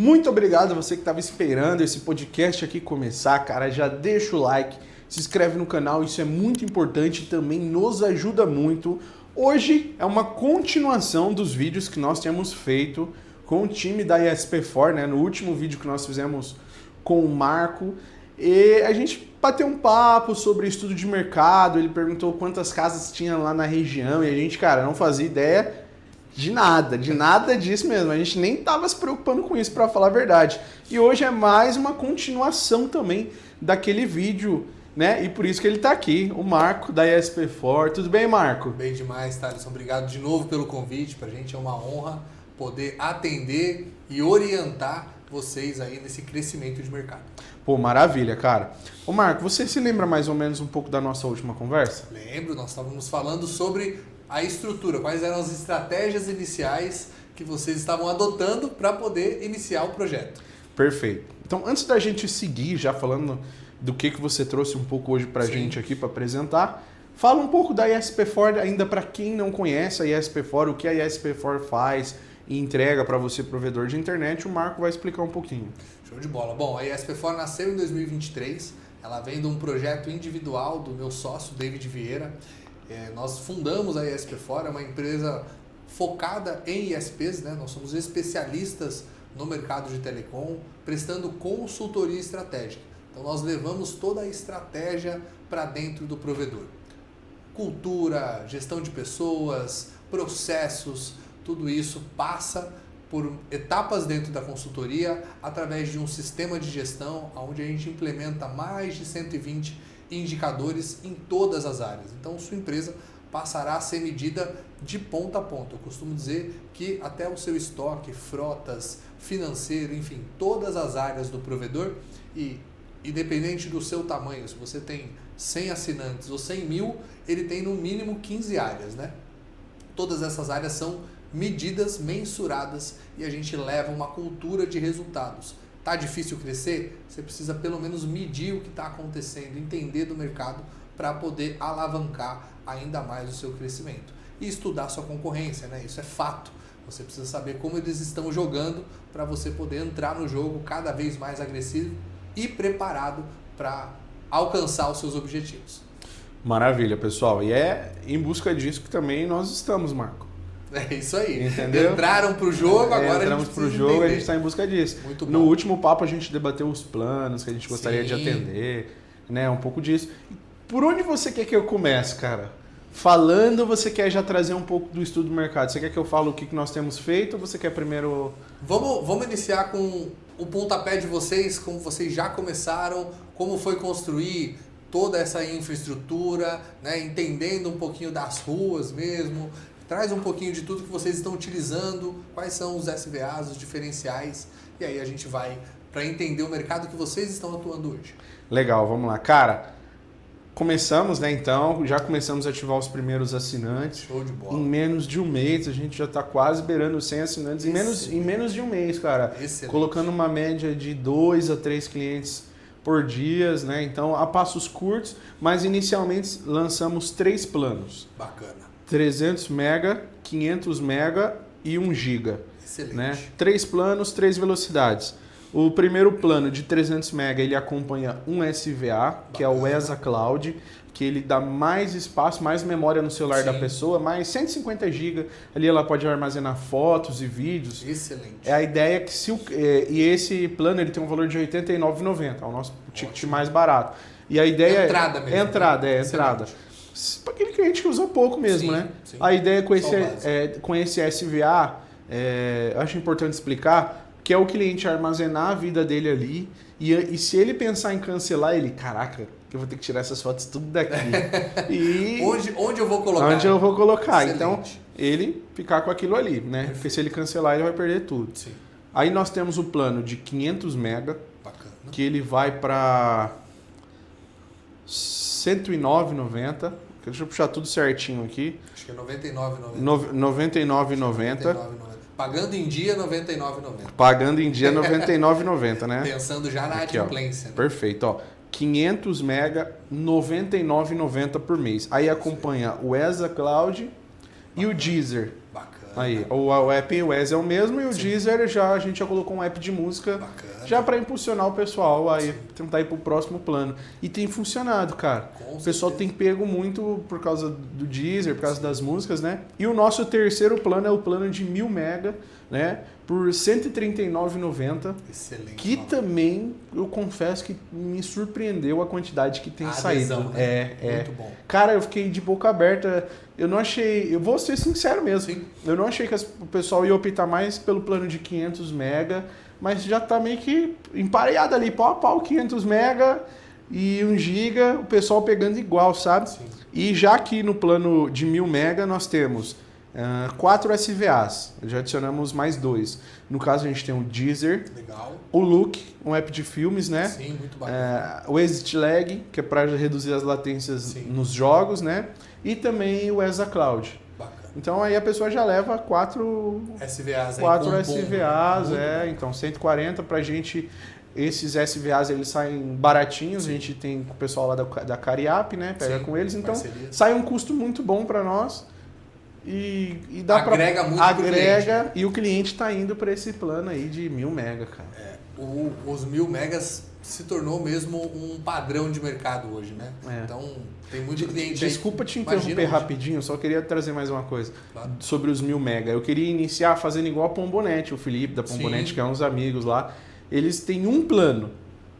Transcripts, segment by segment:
Muito obrigado a você que estava esperando esse podcast aqui começar, cara. Já deixa o like, se inscreve no canal, isso é muito importante e também nos ajuda muito. Hoje é uma continuação dos vídeos que nós temos feito com o time da ESP4, né? No último vídeo que nós fizemos com o Marco. E a gente bateu um papo sobre estudo de mercado, ele perguntou quantas casas tinha lá na região e a gente, cara, não fazia ideia de nada disso mesmo. A gente nem estava se preocupando com isso, para falar a verdade. E hoje é mais uma continuação também daquele vídeo, né? E por isso que ele está aqui, o Marco da ESP4. Tudo bem, Marco? Bem demais, Thaleson. Obrigado de novo pelo convite. Para a gente é uma honra poder atender e orientar vocês aí nesse crescimento de mercado. Pô, maravilha, cara. Ô Marco, você se lembra mais ou menos um pouco da nossa última conversa? Lembro, nós estávamos falando sobre a estrutura, quais eram as estratégias iniciais que vocês estavam adotando para poder iniciar o projeto. Perfeito. Então, antes da gente seguir, já falando do que você trouxe um pouco hoje para a gente aqui para apresentar, fala um pouco da ESP4, ainda para quem não conhece a ESP4, o que a ESP4 faz e entrega para você, provedor de internet, o Marco vai explicar um pouquinho. Show de bola. Bom, a ESP4 nasceu em 2023, ela vem de um projeto individual do meu sócio, David Vieira. Nós fundamos a ESP4, é uma empresa focada em ISPs, né? Nós somos especialistas no mercado de telecom, prestando consultoria estratégica. Então nós levamos toda a estratégia para dentro do provedor. Cultura, gestão de pessoas, processos, tudo isso passa por etapas dentro da consultoria através de um sistema de gestão onde a gente implementa mais de 120 indicadores em todas as áreas. Então, sua empresa passará a ser medida de ponta a ponta. Eu costumo dizer que até o seu estoque, frotas, financeiro, enfim, todas as áreas do provedor e independente do seu tamanho, se você tem 100 assinantes ou 100 mil, ele tem no mínimo 15 áreas, né? Todas essas áreas são medidas, mensuradas e a gente leva uma cultura de resultados. Tá difícil crescer? Você precisa pelo menos medir o que está acontecendo, entender do mercado para poder alavancar ainda mais o seu crescimento. E estudar sua concorrência, né? Isso é fato. Você precisa saber como eles estão jogando para você poder entrar no jogo cada vez mais agressivo e preparado para alcançar os seus objetivos. Maravilha, pessoal. E é em busca disso que também nós estamos, Marco. É isso aí. Entendeu? Entraram para o jogo, agora entramos para o jogo e a gente está em busca disso. Muito bom. No último papo a gente debateu os planos que a gente gostaria de Sim. atender, né? Um pouco disso. Por onde você quer que eu comece, cara? Falando, você quer já trazer um pouco do estudo do mercado? Você quer que eu fale o que nós temos feito ou você quer primeiro... Vamos iniciar com o pontapé de vocês, como vocês já começaram, como foi construir toda essa infraestrutura, né? Entendendo um pouquinho das ruas mesmo. Traz um pouquinho de tudo que vocês estão utilizando, quais são os SVAs, os diferenciais, e aí a gente vai para entender o mercado que vocês estão atuando hoje. Legal, vamos lá. Cara, começamos, né, então, já começamos a ativar os primeiros assinantes. Show de bola. Em menos de um mês, a gente já está quase beirando 100 assinantes. Em menos de um mês, cara. Excelente. Colocando uma média de 2 a 3 clientes por dia, né? Então, a passos curtos, mas inicialmente lançamos 3 planos. Bacana. 300 mega, 500 mega e 1 giga. Excelente. Né? 3 planos, 3 velocidades. O primeiro plano de 300 mega, ele acompanha um SVA, que é o ESA Cloud, que ele dá mais espaço, mais memória no celular da pessoa, mais 150 GB. Ali ela pode armazenar fotos e vídeos. Excelente. É a ideia que e esse plano ele tem um valor de R$ 89,90, é o nosso ticket mais barato. E a ideia entrada mesmo. Entrada, é entrada. Para aquele cliente que usa pouco mesmo, sim, né? Sim. A ideia com esse SVA, eu acho importante explicar que é o cliente armazenar a vida dele ali e se ele pensar em cancelar, ele, caraca, eu vou ter que tirar essas fotos tudo daqui. E onde eu vou colocar? Onde eu vou colocar. Excelente. Então, ele ficar com aquilo ali, né? Perfeito. Porque se ele cancelar, ele vai perder tudo. Sim. Aí nós temos o plano de 500 mega, Bacana. que ele vai para R$ 109,90. Deixa eu puxar tudo certinho aqui. Acho que é R$ 99,90. 99,90. Pagando em dia, R$ 99,90. Pagando em dia, R$ 99,90, né? Pensando já na Aqui, adimplência. Né? Perfeito, ó. 500 mega, R$ 99,90 por mês. Aí acompanha o ESA Cloud e o Deezer. Bacana. Aí, o app iOS é o mesmo e o Deezer a gente já colocou um app de música. Bacana. Já para impulsionar o pessoal aí, tentar ir pro próximo plano. E tem funcionado, cara. Com O pessoal tem pego muito por causa do Deezer, por causa das músicas, né? E o nosso terceiro plano é o plano de 1000 mega, né? Por R$ 139,90. Excelente. Que também, eu confesso que me surpreendeu a quantidade que tem saído. Adesão, né? Muito bom. Cara, eu fiquei de boca aberta. Eu não achei... Eu vou ser sincero mesmo. Sim. Eu não achei que o pessoal ia optar mais pelo plano de 500 mega, mas já tá meio que empareado ali, pau a pau, 500 mega e 1 giga, o pessoal pegando igual, sabe? Sim. E já aqui no plano de 1000 mega nós temos 4 SVAs, já adicionamos mais 2. No caso a gente tem o Deezer, Legal. o Look, um app de filmes, né? Sim, muito bacana. O Exit Lag, que é para reduzir as latências nos jogos, né? E também o ESA Cloud. Bacana. Então aí a pessoa já leva 4 SVAs aí. 4 com SVAs, bom. então 140 pra gente. Esses SVAs eles saem baratinhos, a gente tem com o pessoal lá da Cariap, né? Pega Sim, com eles, então parceria. sai um custo muito bom para nós e dá Agrega muito pro agrega e o cliente tá indo para esse plano aí de 1000 mega, cara. Os 1000 megas se tornou mesmo um padrão de mercado hoje, né? Então tem muito cliente Desculpa aí, te interromper imagina rapidinho, só queria trazer mais uma coisa Claro. sobre os 1000 mega. Eu queria iniciar fazendo igual a Pombonete, o Felipe da Pombonete, Sim. que é uns amigos lá. Eles têm um plano,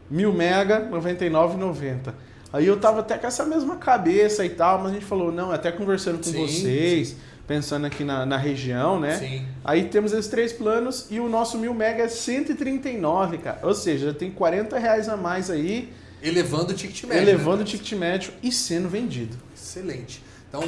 1000 mega, R$ 99,90. Aí eu tava até com essa mesma cabeça e tal, mas a gente falou, não, até conversando com Sim, vocês, pensando aqui na região, né? Sim. Aí temos esses 3 planos e o nosso 1000 mega é 139, cara. Ou seja, tem R$ 40 a mais aí. Elevando o ticket médio. Elevando o ticket médio e sendo vendido. Excelente. Então,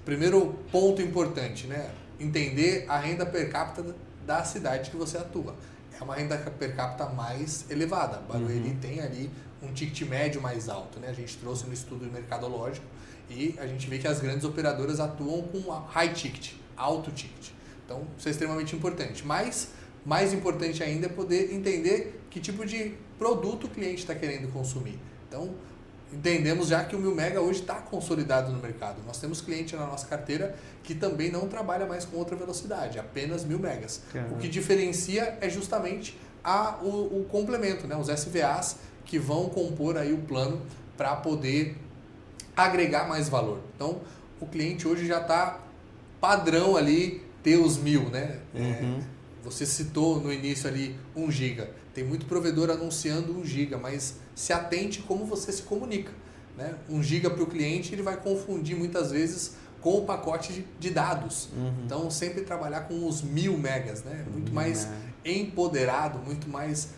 primeiro ponto importante, né? Entender a renda per capita da cidade que você atua. É uma renda per capita mais elevada. Barueri tem ali um ticket médio mais alto, né? A gente trouxe no estudo mercadológico e a gente vê que as grandes operadoras atuam com high ticket, alto ticket. Então, isso é extremamente importante. Mas, mais importante ainda é poder entender que tipo de produto o cliente está querendo consumir. Então, entendemos já que o 1000 mega hoje está consolidado no mercado. Nós temos cliente na nossa carteira que também não trabalha mais com outra velocidade, apenas 1000 megas. Caramba. O que diferencia é justamente o complemento, né? Os SVAs que vão compor aí o plano para poder agregar mais valor. Então, o cliente hoje já está padrão ali ter os 1000, né? Você citou no início ali 1 giga. Tem muito provedor anunciando 1 giga, mas se atente como você se comunica, né? 1 giga para o cliente, ele vai confundir muitas vezes com o pacote de dados. Então, sempre trabalhar com os 1000 megas, né? Muito mais empoderado, muito mais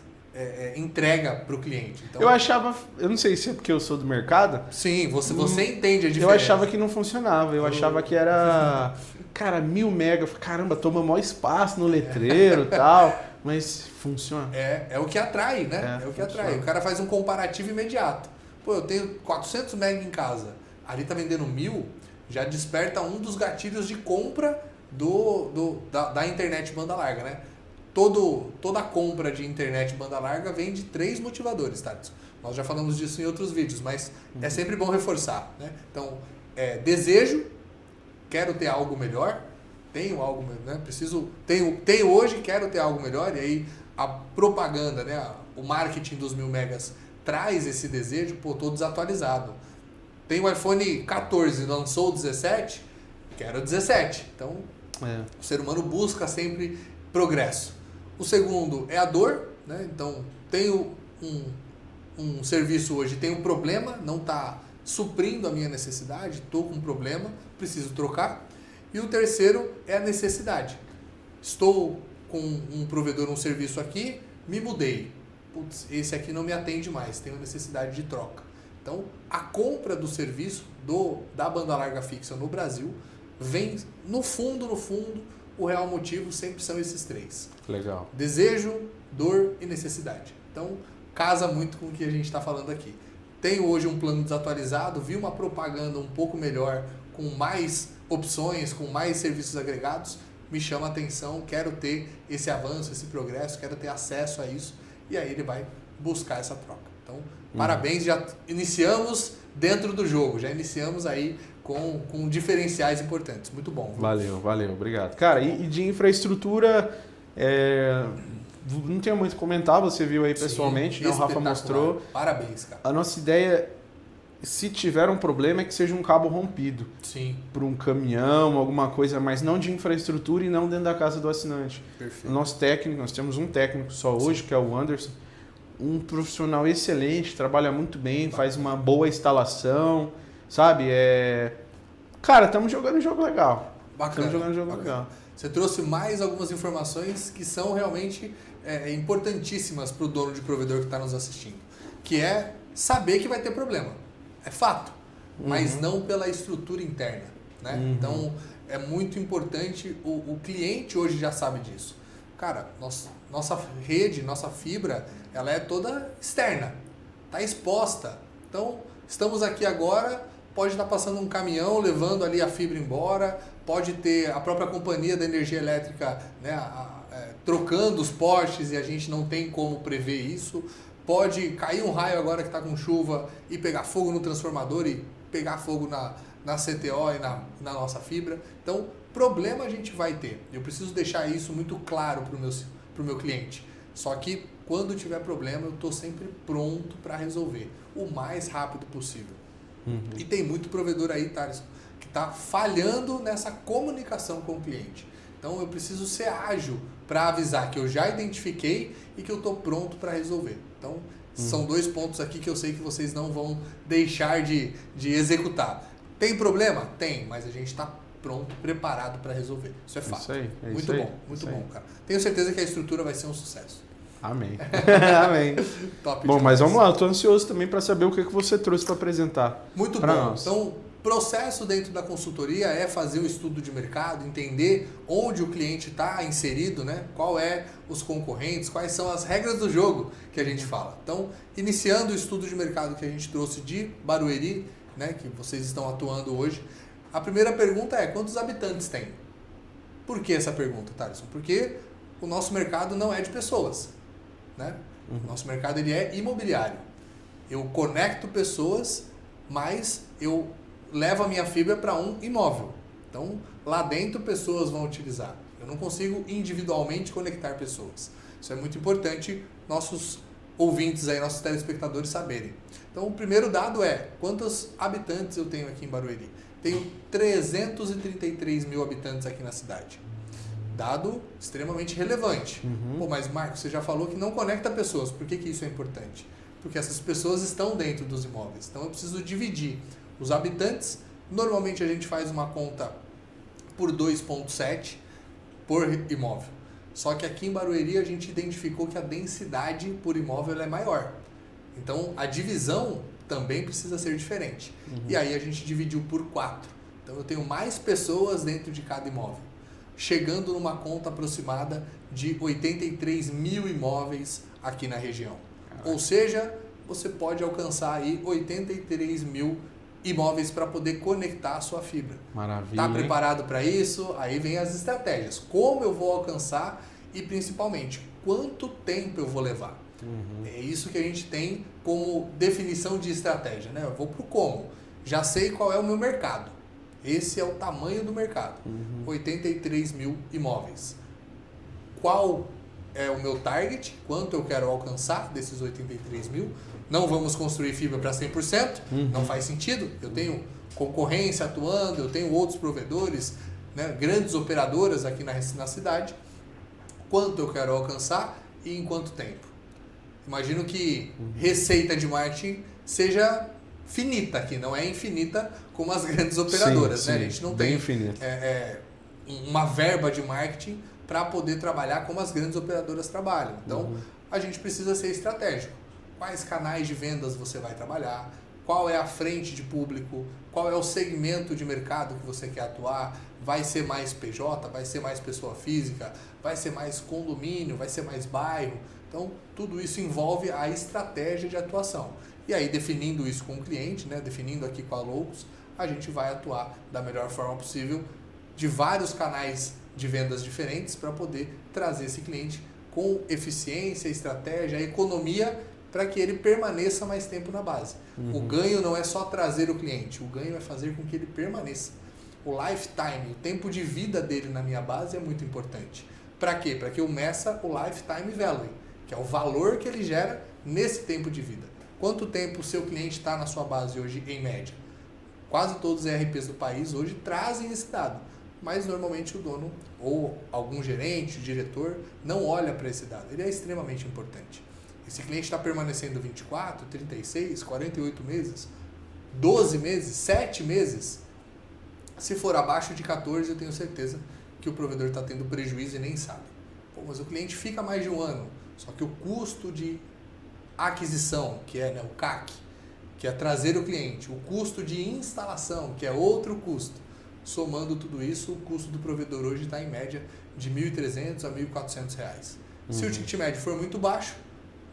entrega para o cliente. Então, Eu achava, eu não sei se é porque eu sou do mercado. Sim, você entende a diferença. Eu achava que não funcionava, eu achava que era, cara, 1000 mega, caramba, toma maior espaço no letreiro e tal, mas funciona. É o que atrai, né? É o que atrai. O cara faz um comparativo imediato. Pô, eu tenho 400 mega em casa, ali tá vendendo 1000, já desperta um dos gatilhos de compra da internet banda larga, né? Toda compra de internet banda larga vem de 3 motivadores, tá? Nós já falamos disso em outros vídeos, mas é sempre bom reforçar, né? Então, desejo, quero ter algo melhor, tenho algo, né? Tenho hoje, quero ter algo melhor, e aí a propaganda, né? O marketing dos 1000 megas traz esse desejo, pô, tô desatualizado. Tem o iPhone 14, lançou o 17, quero o 17. Então, o ser humano busca sempre progresso. O segundo é a dor, né? Então, tenho um serviço hoje, tem um problema, não está suprindo a minha necessidade, estou com um problema, preciso trocar. E o terceiro é a necessidade. Estou com um provedor, um serviço aqui, me mudei. Putz, esse aqui não me atende mais, tenho necessidade de troca. Então, a compra do serviço da banda larga fixa no Brasil vem, no fundo, o real motivo sempre são esses 3. Legal. Desejo, dor e necessidade. Então, casa muito com o que a gente está falando aqui. Tenho hoje um plano desatualizado, vi uma propaganda um pouco melhor, com mais opções, com mais serviços agregados, me chama a atenção, quero ter esse avanço, esse progresso, quero ter acesso a isso, e aí ele vai buscar essa troca. Então, parabéns, já iniciamos dentro do jogo, já iniciamos aí com diferenciais importantes. Muito bom. Viu? Valeu, obrigado. Cara, e de infraestrutura, não tenho muito a comentar, você viu aí pessoalmente, né? O Rafa mostrou. Parabéns, cara. A nossa ideia, se tiver um problema, é que seja um cabo rompido. Sim. Por um caminhão, alguma coisa, mas não de infraestrutura e não dentro da casa do assinante. Perfeito. O nosso técnico, nós temos um técnico só hoje, que é o Anderson, um profissional excelente, trabalha muito bem, faz uma boa instalação, sabe? Cara, estamos jogando um jogo legal. Bacana. Estamos jogando um jogo legal. Você trouxe mais algumas informações que são realmente importantíssimas para o dono de provedor que está nos assistindo, que é saber que vai ter problema. É fato, mas não pela estrutura interna, né? Então, é muito importante, o cliente hoje já sabe disso. Cara, nossa rede, nossa fibra, ela é toda externa, está exposta. Então, estamos aqui agora, pode estar passando um caminhão levando ali a fibra embora, pode ter a própria companhia da energia elétrica, né, trocando os postes e a gente não tem como prever isso. Pode cair um raio agora que está com chuva e pegar fogo no transformador e pegar fogo na CTO e na nossa fibra. Então, problema a gente vai ter. Eu preciso deixar isso muito claro para o meu cliente. Só que quando tiver problema, eu estou sempre pronto para resolver o mais rápido possível. E tem muito provedor aí, Thales, que está falhando nessa comunicação com o cliente. Então, eu preciso ser ágil para avisar que eu já identifiquei e que eu estou pronto para resolver. Então, são 2 pontos aqui que eu sei que vocês não vão deixar de executar. Tem problema? Tem, mas a gente está pronto, preparado para resolver. Isso é fato. Isso aí, muito bom, muito bom, cara. Tenho certeza que a estrutura vai ser um sucesso. Amém. Amém. Top bom, demais. mas vamos lá, eu estou ansioso também para saber o que você trouxe para apresentar. Muito bom. Nós. Então, processo dentro da consultoria é fazer o estudo de mercado, entender onde o cliente está inserido, né? Qual é os concorrentes, quais são as regras do jogo que a gente fala. Então, iniciando o estudo de mercado que a gente trouxe de Barueri, né? Que vocês estão atuando hoje, a primeira pergunta é: quantos habitantes tem? Por que essa pergunta, Thaleson? Porque o nosso mercado não é de pessoas, né? O nosso mercado ele é imobiliário. Eu conecto pessoas, mas eu levo a minha fibra para um imóvel. Então, lá dentro pessoas vão utilizar. Eu não consigo individualmente conectar pessoas. Isso é muito importante nossos ouvintes aí, nossos telespectadores saberem. Então, o primeiro dado é: quantos habitantes eu tenho aqui em Barueri? Tenho 333 mil habitantes aqui na cidade. Dado extremamente relevante. Pô, mas Marcos, você já falou que não conecta pessoas. Por que isso é importante? Porque essas pessoas estão dentro dos imóveis. Então, eu preciso dividir os habitantes. Normalmente a gente faz uma conta por 2,7 por imóvel. Só que aqui em Barueri a gente identificou que a densidade por imóvel é maior. Então a divisão também precisa ser diferente. E aí a gente dividiu por 4. Então eu tenho mais pessoas dentro de cada imóvel, chegando numa conta aproximada de 83 mil imóveis aqui na região. Ou seja, você pode alcançar aí 83 mil imóveis para poder conectar a sua fibra. Maravilha. Está preparado para isso? Aí vem as estratégias. Como eu vou alcançar e, principalmente, quanto tempo eu vou levar? É isso que a gente tem como definição de estratégia, né? Eu vou para o como. Já sei qual é o meu mercado. Esse é o tamanho do mercado. 83 mil imóveis. Qual é o meu target? Quanto eu quero alcançar desses 83 mil? Não vamos construir fibra para 100%, não faz sentido. Eu tenho concorrência atuando, eu tenho outros provedores, né, grandes operadoras aqui na cidade. Quanto eu quero alcançar e em quanto tempo? Imagino que receita de marketing seja finita aqui, não é infinita como as grandes operadoras. Sim, né? sim, A gente não bem tem uma verba de marketing para poder trabalhar como as grandes operadoras trabalham. Então, a gente precisa ser estratégico. Quais canais de vendas você vai trabalhar, qual é a frente de público, qual é o segmento de mercado que você quer atuar, vai ser mais PJ, vai ser mais pessoa física, vai ser mais condomínio, vai ser mais bairro. Então, tudo isso envolve a estratégia de atuação. E aí, definindo isso com o cliente, né, definindo aqui com a Loucos, a gente vai atuar da melhor forma possível de vários canais de vendas diferentes para poder trazer esse cliente com eficiência, estratégia, economia para que ele permaneça mais tempo na base. O ganho não é só trazer o cliente, o ganho é fazer com que ele permaneça. O lifetime, o tempo de vida dele na minha base é muito importante. Para quê? Para que eu meça o lifetime value, que é o valor que ele gera nesse tempo de vida. Quanto tempo o seu cliente está na sua base hoje, em média? Quase todos os ERPs do país hoje trazem esse dado, mas normalmente o dono ou algum gerente, diretor, não olha para esse dado. Ele é extremamente importante. Esse cliente está permanecendo 24, 36, 48 meses, 12 meses, 7 meses. Se for abaixo de 14, eu tenho certeza que o provedor está tendo prejuízo e nem sabe. Pô, mas o cliente fica mais de um ano, só que o custo de aquisição, que é, né, o CAC, que é trazer o cliente, o custo de instalação, que é outro custo, somando tudo isso, o custo do provedor hoje está em média de R$ 1.300 a R$ 1.400. Se o ticket médio for muito baixo,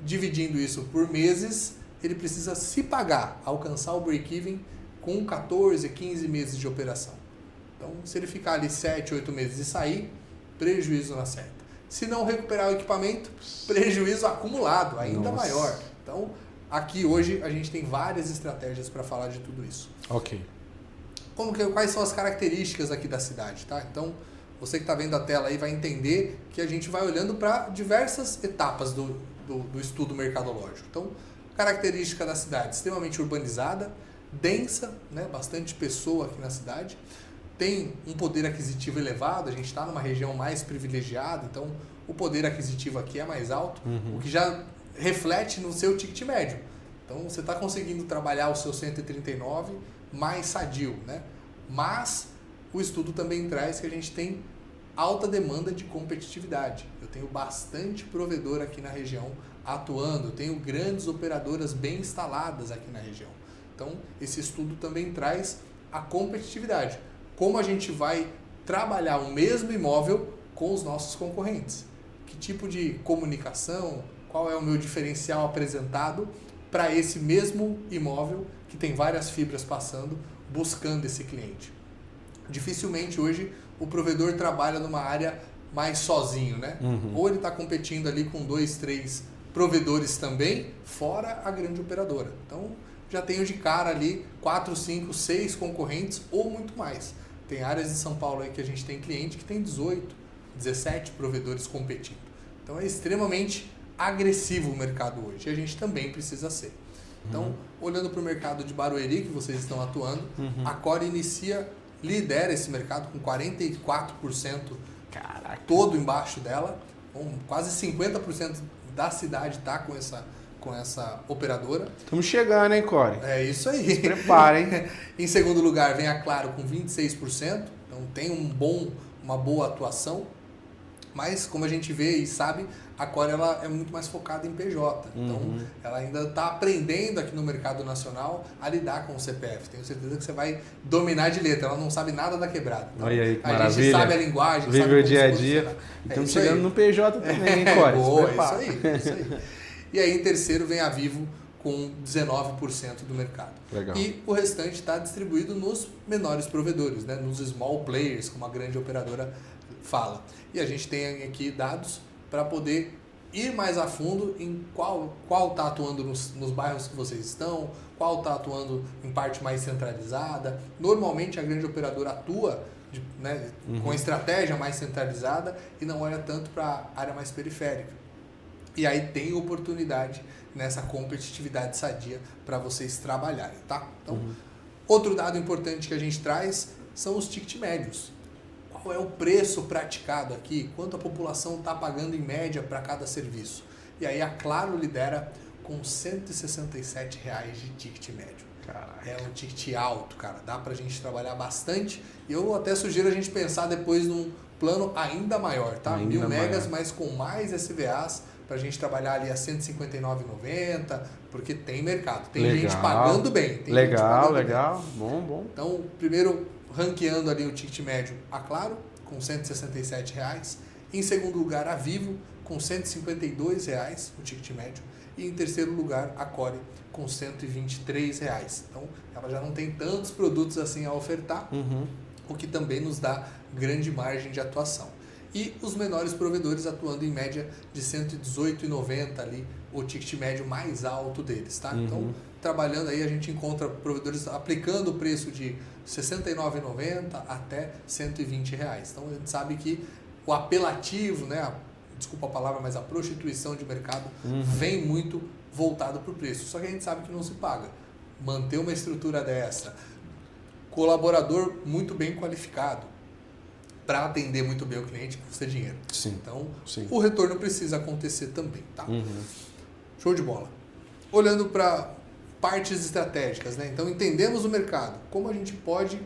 dividindo isso por meses, ele precisa se pagar, alcançar o break-even com 14, 15 meses de operação. Então, se ele ficar ali 7, 8 meses e sair, prejuízo na certa. Se não recuperar o equipamento, prejuízo acumulado, ainda maior. Então, aqui hoje a gente tem várias estratégias para falar de tudo isso. Ok. Quais são as características aqui da cidade, tá? Então, você que está vendo a tela aí vai entender que a gente vai olhando para diversas etapas do estudo mercadológico. Então, característica da cidade, extremamente urbanizada, densa, né? Bastante pessoa aqui na cidade, tem um poder aquisitivo elevado, a gente está numa região mais privilegiada, então o poder aquisitivo aqui é mais alto, o que já reflete no seu ticket médio. Então você está conseguindo trabalhar o seu 139 mais sadio, né? Mas o estudo também traz que a gente tem alta demanda de competitividade. Eu tenho bastante provedor aqui na região atuando, eu tenho grandes operadoras bem instaladas aqui na região. Então esse estudo também traz a competitividade. Como a gente vai trabalhar o mesmo imóvel com os nossos concorrentes. Que tipo de comunicação, qual é o meu diferencial apresentado para esse mesmo imóvel que tem várias fibras passando, buscando esse cliente. Dificilmente hoje o provedor trabalha numa área mais sozinho, né? Ou ele está competindo ali com 2, 3 provedores também, fora a grande operadora. Então já tenho de cara ali 4, 5, 6 concorrentes ou muito mais. Tem áreas de São Paulo aí que a gente tem cliente que tem 18, 17 provedores competindo. Então é extremamente agressivo o mercado hoje e a gente também precisa ser. Então, olhando para o mercado de Barueri, que vocês estão atuando, a Core lidera esse mercado com 44% todo embaixo dela. Quase 50% da cidade está com essa operadora. Estamos chegando, hein, Core? É isso aí. Se prepara, hein? Em segundo lugar, vem a Claro com 26%. Então, tem uma boa atuação. Mas, como a gente vê e sabe, a Core ela é muito mais focada em PJ. Então, ela ainda está aprendendo aqui no mercado nacional a lidar com o CPF. Tenho certeza que você vai dominar de letra. Ela não sabe nada da quebrada. Então, olha aí, que a maravilha. gente sabe a linguagem, vive sabe como o dia a se dia. posicionar. Estamos chegando no PJ também, hein, Core? Boa, isso aí. E aí, em terceiro, vem a Vivo com 19% do mercado. Legal. E o restante está distribuído nos menores provedores, né? Nos small players, como a grande operadora fala. E a gente tem aqui dados para poder ir mais a fundo em qual está atuando nos bairros que vocês estão, qual está atuando em parte mais centralizada. Normalmente a grande operadora atua com a estratégia mais centralizada e não olha tanto para a área mais periférica. E aí tem oportunidade nessa competitividade sadia para vocês trabalharem, tá? Então, outro dado importante que a gente traz são os ticket médios. Qual é o preço praticado aqui? Quanto a população está pagando em média para cada serviço? E aí a Claro lidera com R$ 167 de ticket médio. Caraca. É um ticket alto, cara. Dá para a gente trabalhar bastante. E eu até sugiro a gente pensar depois num plano ainda maior, tá? 1.000 megas, mas com mais SVAs, para a gente trabalhar ali a R$ 159,90, porque tem mercado. Tem gente pagando bem. Tem legal. Bem. Bom. Então, primeiro, ranqueando ali o ticket médio, a Claro, com R$ 167. Em segundo lugar, a Vivo, com R$ 152 o ticket médio. E em terceiro lugar, a Core, com R$ 123. Então, ela já não tem tantos produtos assim a ofertar, o que também nos dá grande margem de atuação. e os menores provedores atuando em média de R$ 118,90 ali, o ticket médio mais alto deles, tá? Então, trabalhando aí, a gente encontra provedores aplicando o preço de R$ 69,90 até R$ 120. Então, a gente sabe que o apelativo, né, desculpa a palavra, mas a prostituição de mercado vem muito voltado para o preço. Só que a gente sabe que não se paga. Manter uma estrutura dessa, colaborador muito bem qualificado, para atender muito bem o cliente, custa dinheiro. Sim. Então, Sim. o retorno precisa acontecer também, tá? Show de bola. Olhando para partes estratégicas, né? Então, entendemos o mercado, como a gente pode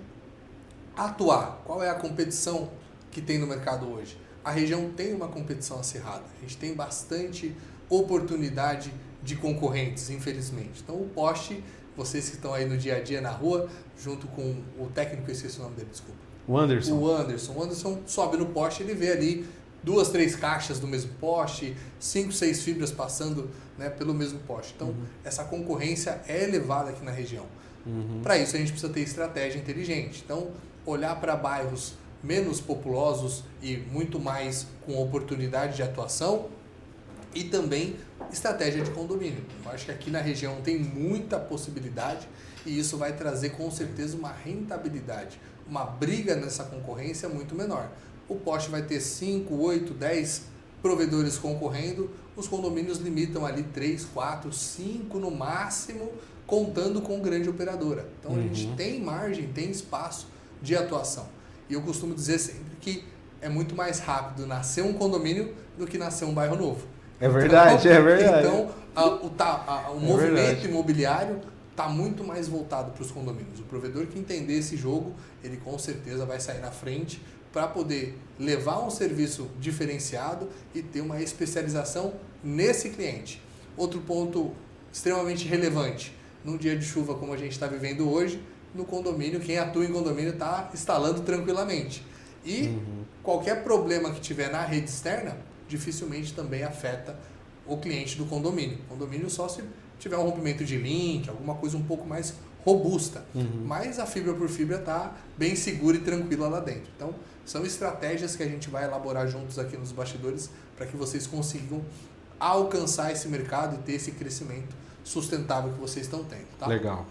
atuar, qual é a competição que tem no mercado hoje. A região tem uma competição acirrada, a gente tem bastante oportunidade de concorrentes, infelizmente. Então, o poste, vocês que estão aí no dia a dia na rua, junto com o técnico, eu esqueci o nome dele, desculpa. O Anderson. O Anderson sobe no poste, ele vê ali 2, 3 caixas do mesmo poste, 5, 6 fibras passando, né, pelo mesmo poste. Então, essa concorrência é elevada aqui na região. Para isso, a gente precisa ter estratégia inteligente. Então, olhar para bairros menos populosos e muito mais com oportunidade de atuação e também estratégia de condomínio. Eu acho que aqui na região tem muita possibilidade e isso vai trazer com certeza uma rentabilidade, uma briga nessa concorrência muito menor. O poste vai ter 5, 8, 10 provedores concorrendo, os condomínios limitam ali 3, 4, 5 no máximo, contando com grande operadora. Então a gente tem margem, tem espaço de atuação. E eu costumo dizer sempre que é muito mais rápido nascer um condomínio do que nascer um bairro novo. É verdade, então, é verdade. Então, o movimento imobiliário está muito mais voltado para os condomínios. O provedor que entender esse jogo, ele com certeza vai sair na frente para poder levar um serviço diferenciado e ter uma especialização nesse cliente. Outro ponto extremamente relevante, num dia de chuva como a gente está vivendo hoje, no condomínio, quem atua em condomínio está instalando tranquilamente. E qualquer problema que tiver na rede externa, dificilmente também afeta o cliente do condomínio. O condomínio só se tiver um rompimento de link, alguma coisa um pouco mais robusta. Mas a fibra por fibra está bem segura e tranquila lá dentro. Então, são estratégias que a gente vai elaborar juntos aqui nos bastidores para que vocês consigam alcançar esse mercado e ter esse crescimento sustentável que vocês estão tendo. Tá? Legal.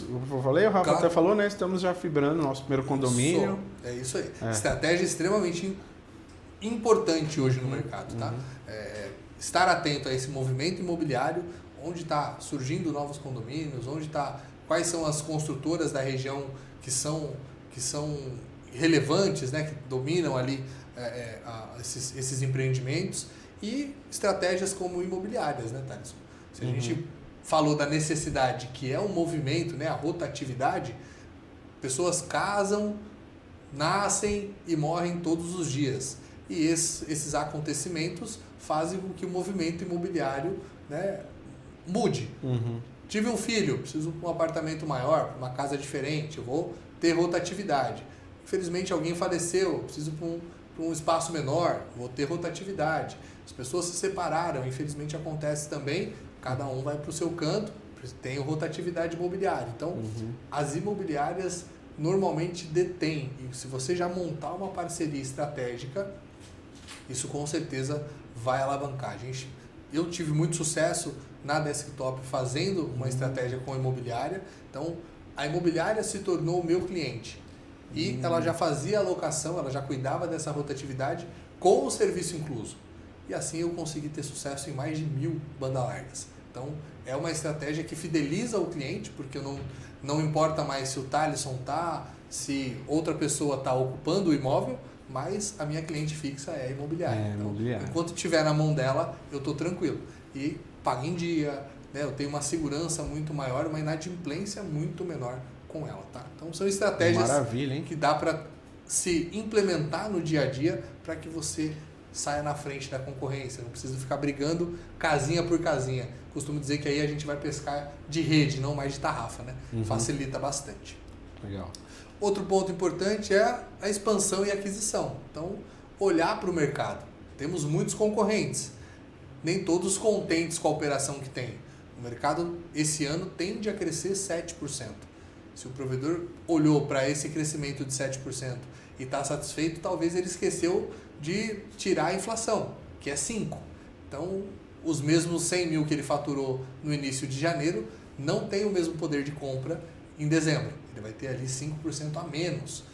Eu falei, o Rafa até falou, né? Estamos já fibrando o nosso primeiro condomínio. É isso aí. Estratégia extremamente importante hoje no mercado, tá? Estar atento a esse movimento imobiliário, onde está surgindo novos condomínios, quais são as construtoras da região que são relevantes, né? Que dominam ali esses empreendimentos e estratégias como imobiliárias, né, Thaleson? Se a gente falou da necessidade, que é um movimento, né, a rotatividade, pessoas casam, nascem e morrem todos os dias. E esses acontecimentos fazem com que o movimento imobiliário, né, mude. Tive um filho, preciso de um apartamento maior, uma casa diferente, eu vou ter rotatividade. Infelizmente alguém faleceu, preciso para um espaço menor, vou ter rotatividade. As pessoas se separaram, infelizmente acontece também, cada um vai para o seu canto, tem rotatividade imobiliária. Então, as imobiliárias normalmente detêm, e se você já montar uma parceria estratégica, isso com certeza vai alavancar. Eu tive muito sucesso na Desktop fazendo uma estratégia com a imobiliária, então a imobiliária se tornou o meu cliente e ela já fazia a locação, ela já cuidava dessa rotatividade com o serviço incluso. E assim eu consegui ter sucesso em mais de 1.000 bandas largas. Então, é uma estratégia que fideliza o cliente, porque não importa mais se o Thaleson está, se outra pessoa está ocupando o imóvel, mas a minha cliente fixa é a imobiliária. Então, enquanto estiver na mão dela, eu estou tranquilo. E pago em dia, né? Eu tenho uma segurança muito maior, uma inadimplência muito menor com ela. Tá? Então, são estratégias que dá para se implementar no dia a dia para que você saia na frente da concorrência, não precisa ficar brigando casinha por casinha. Costumo dizer que aí a gente vai pescar de rede, não mais de tarrafa, né? Facilita bastante. Legal. Outro ponto importante é a expansão e aquisição. Então, olhar para o mercado. Temos muitos concorrentes, nem todos contentes com a operação que tem. O mercado esse ano tende a crescer 7%. Se o provedor olhou para esse crescimento de 7% e está satisfeito, talvez ele esqueceu de tirar a inflação, que é 5%. Então, os mesmos 100 mil que ele faturou no início de janeiro não tem o mesmo poder de compra em dezembro. Ele vai ter ali 5% a menos.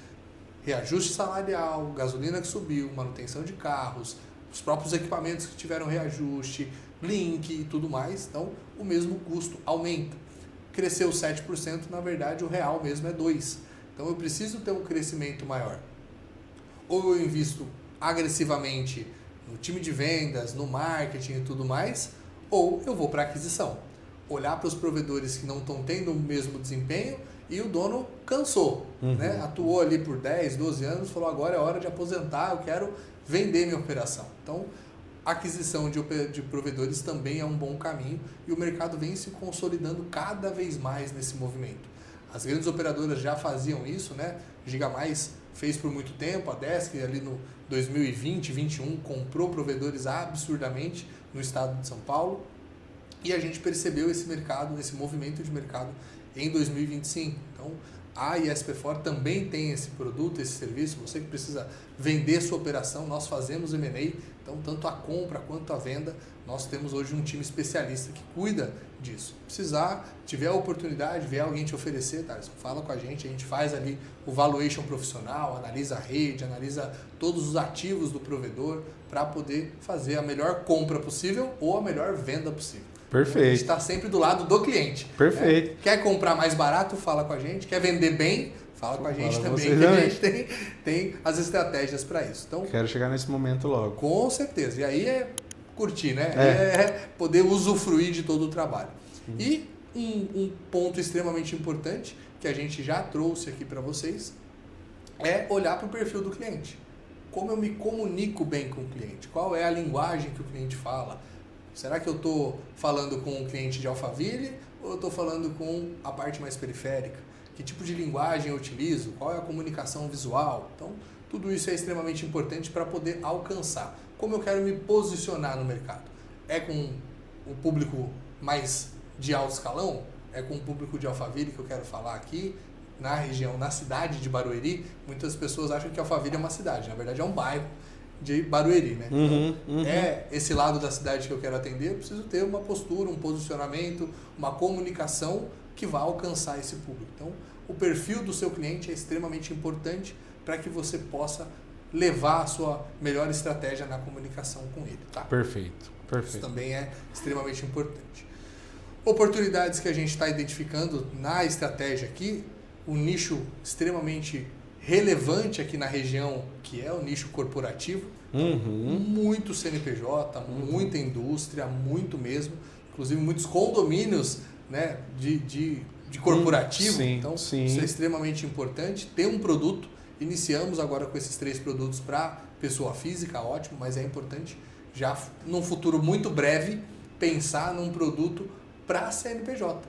Reajuste salarial, gasolina que subiu, manutenção de carros, os próprios equipamentos que tiveram reajuste, link e tudo mais. Então, o mesmo custo aumenta. Cresceu 7%, na verdade, o real mesmo é 2%. Então, eu preciso ter um crescimento maior. Ou eu invisto agressivamente no time de vendas, no marketing e tudo mais, ou eu vou para aquisição. Olhar para os provedores que não estão tendo o mesmo desempenho e o dono cansou, né? Atuou ali por 10, 12 anos, falou agora é hora de aposentar, eu quero vender minha operação. Então, a aquisição de provedores também é um bom caminho e o mercado vem se consolidando cada vez mais nesse movimento. As grandes operadoras já faziam isso, né? Giga Mais fez por muito tempo, a Desk ali no 2020, 2021 comprou provedores absurdamente no estado de São Paulo e a gente percebeu esse mercado, esse movimento de mercado em 2025. Então, a ISP4 também tem esse produto, esse serviço. Você que precisa vender sua operação, nós fazemos M&A. Então, tanto a compra quanto a venda, nós temos hoje um time especialista que cuida disso. Precisar, tiver a oportunidade, vier alguém te oferecer, Thaleson, fala com a gente faz ali o valuation profissional, analisa a rede, analisa todos os ativos do provedor para poder fazer a melhor compra possível ou a melhor venda possível. Perfeito. A gente está sempre do lado do cliente. Perfeito. Né? Quer comprar mais barato? Fala com a gente. Quer vender bem? Fala com a gente também, que também. a gente tem as estratégias para isso. Então, quero chegar nesse momento logo. Com certeza. E aí é curtir, né? É poder usufruir de todo o trabalho. E um ponto extremamente importante que a gente já trouxe aqui para vocês é olhar para o perfil do cliente. Como eu me comunico bem com o cliente? Qual é a linguagem que o cliente fala? Será que eu estou falando com um cliente de Alphaville ou eu estou falando com a parte mais periférica? Que tipo de linguagem eu utilizo? Qual é a comunicação visual? Então, tudo isso é extremamente importante para poder alcançar. Como eu quero me posicionar no mercado? É com o público mais de alto escalão? É com o público de Alphaville que eu quero falar aqui? Na região, na cidade de Barueri, muitas pessoas acham que Alphaville é uma cidade. Na verdade, é um bairro de Barueri, né? Então, é esse lado da cidade que eu quero atender, eu preciso ter uma postura, um posicionamento, uma comunicação que vá alcançar esse público. Então, o perfil do seu cliente é extremamente importante para que você possa levar a sua melhor estratégia na comunicação com ele, tá? Perfeito. Isso também é extremamente importante. Oportunidades que a gente está identificando na estratégia aqui, um nicho extremamente relevante aqui na região, que é o nicho corporativo. Muito CNPJ, muita indústria, muito mesmo. Inclusive muitos condomínios, né, de corporativo. Sim, então, sim. Isso é extremamente importante. Ter um produto. Iniciamos agora com esses 3 produtos para pessoa física, ótimo, mas é importante já num futuro muito breve pensar num produto para CNPJ.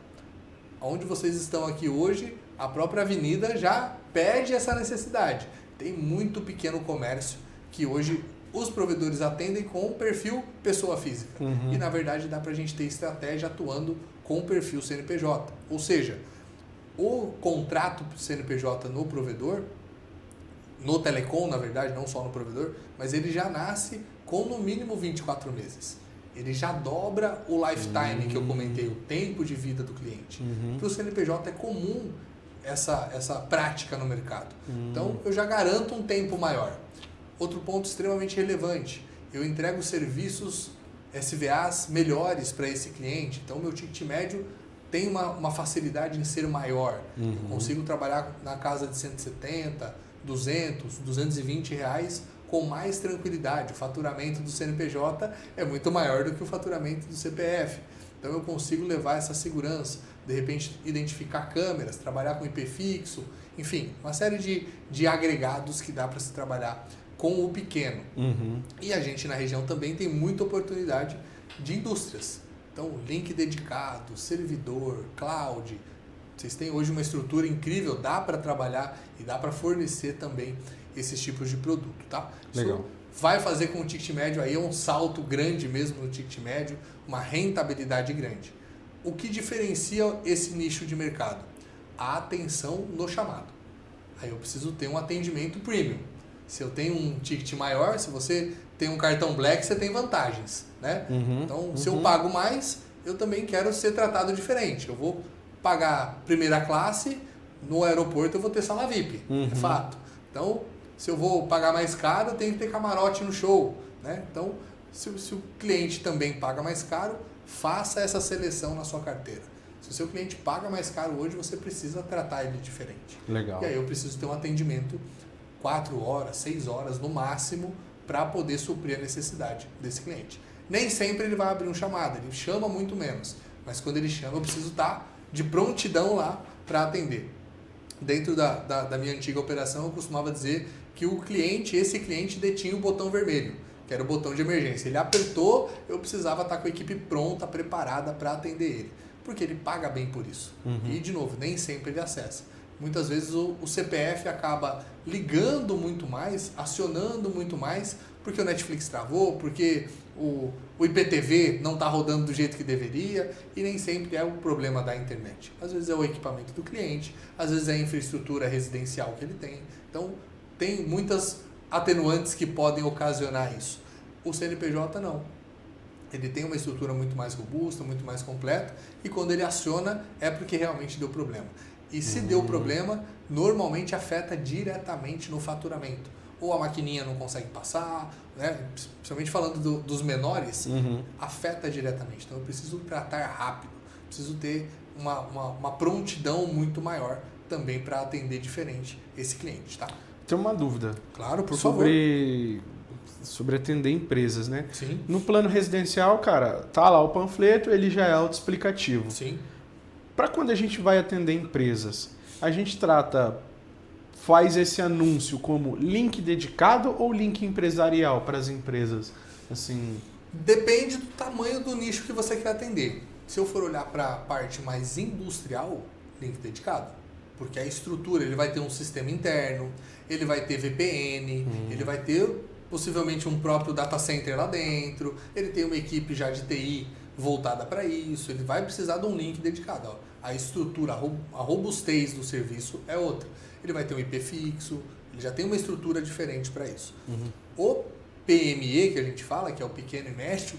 Onde vocês estão aqui hoje, a própria avenida já pede essa necessidade. Tem muito pequeno comércio que hoje os provedores atendem com o perfil pessoa física. E na verdade dá para a gente ter estratégia atuando com o perfil CNPJ. Ou seja, o contrato CNPJ no provedor, no telecom na verdade, não só no provedor, mas ele já nasce com no mínimo 24 meses. Ele já dobra o lifetime que eu comentei, o tempo de vida do cliente. Para o CNPJ é comum essa prática no mercado. Então, eu já garanto um tempo maior. Outro ponto extremamente relevante, eu entrego serviços SVAs melhores para esse cliente. Então, meu ticket médio tem uma facilidade em ser maior. Eu consigo trabalhar na casa de 170, 200, 220 reais com mais tranquilidade. O faturamento do CNPJ é muito maior do que o faturamento do CPF. Então eu consigo levar essa segurança, de repente identificar câmeras, trabalhar com IP fixo, enfim, uma série de agregados que dá para se trabalhar com o pequeno. E a gente na região também tem muita oportunidade de indústrias. Então, link dedicado, servidor, cloud. Vocês têm hoje uma estrutura incrível, dá para trabalhar e dá para fornecer também esses tipos de produto, tá? Legal. Isso vai fazer com o ticket médio aí um salto grande mesmo no ticket médio, uma rentabilidade grande. O que diferencia esse nicho de mercado? A atenção no chamado. Aí eu preciso ter um atendimento premium. Se eu tenho um ticket maior, se você tem um cartão Black, você tem vantagens, né? Então, se eu pago mais, eu também quero ser tratado diferente. Eu vou pagar primeira classe, no aeroporto eu vou ter sala VIP, é fato. Então, se eu vou pagar mais caro, eu tenho que ter camarote no show, né? Então, se o cliente também paga mais caro, faça essa seleção na sua carteira. Se o seu cliente paga mais caro hoje, você precisa tratar ele diferente. Legal. E aí eu preciso ter um atendimento 4 horas, 6 horas no máximo para poder suprir a necessidade desse cliente. Nem sempre ele vai abrir um chamado, ele chama muito menos. Mas quando ele chama, eu preciso estar de prontidão lá para atender. Dentro da minha antiga operação, eu costumava dizer que esse cliente detinha o botão vermelho, que era o botão de emergência. Ele apertou, eu precisava estar com a equipe pronta, preparada para atender ele. Porque ele paga bem por isso. E, de novo, nem sempre ele acessa. Muitas vezes o CPF acaba ligando muito mais, acionando muito mais, porque o Netflix travou, porque o IPTV não está rodando do jeito que deveria, e nem sempre é o problema da internet. Às vezes é o equipamento do cliente, às vezes é a infraestrutura residencial que ele tem. Então, tem muitas atenuantes que podem ocasionar isso. O CNPJ não. Ele tem uma estrutura muito mais robusta, muito mais completa, e quando ele aciona é porque realmente deu problema. E se deu problema, normalmente afeta diretamente no faturamento. Ou a maquininha não consegue passar, né? Principalmente falando dos menores, afeta diretamente. Então eu preciso tratar rápido, preciso ter uma prontidão muito maior também para atender diferente esse cliente, tá? Tem uma dúvida. Claro, por favor. Sobre atender empresas, né? Sim. No plano residencial, cara, tá lá o panfleto, ele já é autoexplicativo. Sim. Para quando a gente vai atender empresas, a gente faz esse anúncio como link dedicado ou link empresarial para as empresas? Assim, depende do tamanho do nicho que você quer atender. Se eu for olhar para a parte mais industrial, link dedicado. Porque a estrutura, ele vai ter um sistema interno, ele vai ter VPN, ele vai ter possivelmente um próprio data center lá dentro, ele tem uma equipe já de TI voltada para isso, ele vai precisar de um link dedicado. Ó. A estrutura, a robustez do serviço é outra. Ele vai ter um IP fixo, ele já tem uma estrutura diferente para isso. O PME, que a gente fala, que é o pequeno e médio,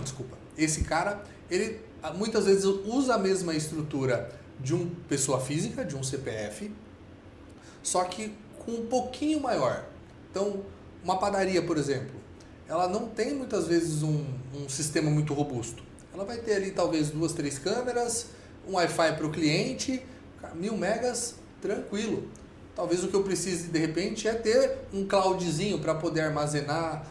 desculpa, esse cara, ele muitas vezes usa a mesma estrutura de uma pessoa física, de um CPF, só que com um pouquinho maior. Então, uma padaria, por exemplo, ela não tem muitas vezes um sistema muito robusto. Ela vai ter ali talvez 2, 3 câmeras, um Wi-Fi para o cliente, 1000 megas, tranquilo. Talvez o que eu precise de repente é ter um cloudzinho para poder armazenar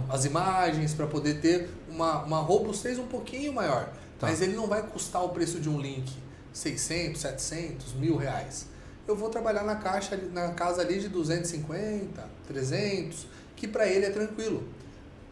as imagens, para poder ter uma robustez um pouquinho maior. Tá. Mas ele não vai custar o preço de um link 600, 700, R$1.000. Eu vou trabalhar na casa ali de 250, 300, que para ele é tranquilo.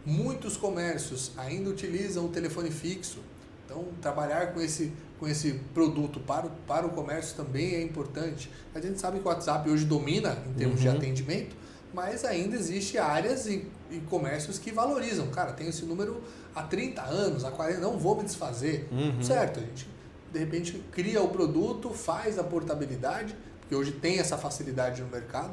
Muitos comércios ainda utilizam o telefone fixo, então trabalhar com esse produto para o comércio também é importante. A gente sabe que o WhatsApp hoje domina em termos de atendimento, mas ainda existe áreas e comércios que valorizam. Cara, tenho esse número há 30 anos, há 40, não vou me desfazer. Certo, a gente de repente cria o produto, faz a portabilidade, porque hoje tem essa facilidade no mercado,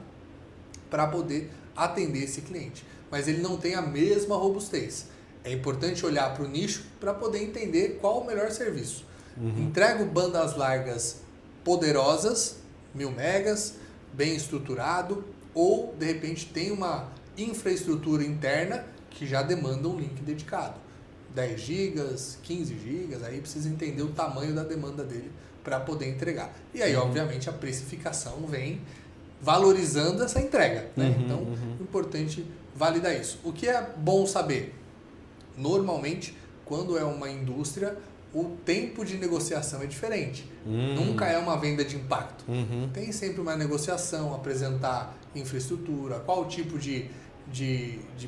para poder atender esse cliente. Mas ele não tem a mesma robustez. É importante olhar para o nicho para poder entender qual o melhor serviço. Entrego bandas largas poderosas, 1000 megas, bem estruturado, ou de repente tem uma infraestrutura interna que já demanda um link dedicado. 10 gigas, 15 gigas, aí precisa entender o tamanho da demanda dele para poder entregar. E aí, obviamente, a precificação vem valorizando essa entrega. Né? Então, é importante validar isso. O que é bom saber? Normalmente, quando é uma indústria, o tempo de negociação é diferente. Nunca é uma venda de impacto. Tem sempre uma negociação, apresentar infraestrutura, qual tipo de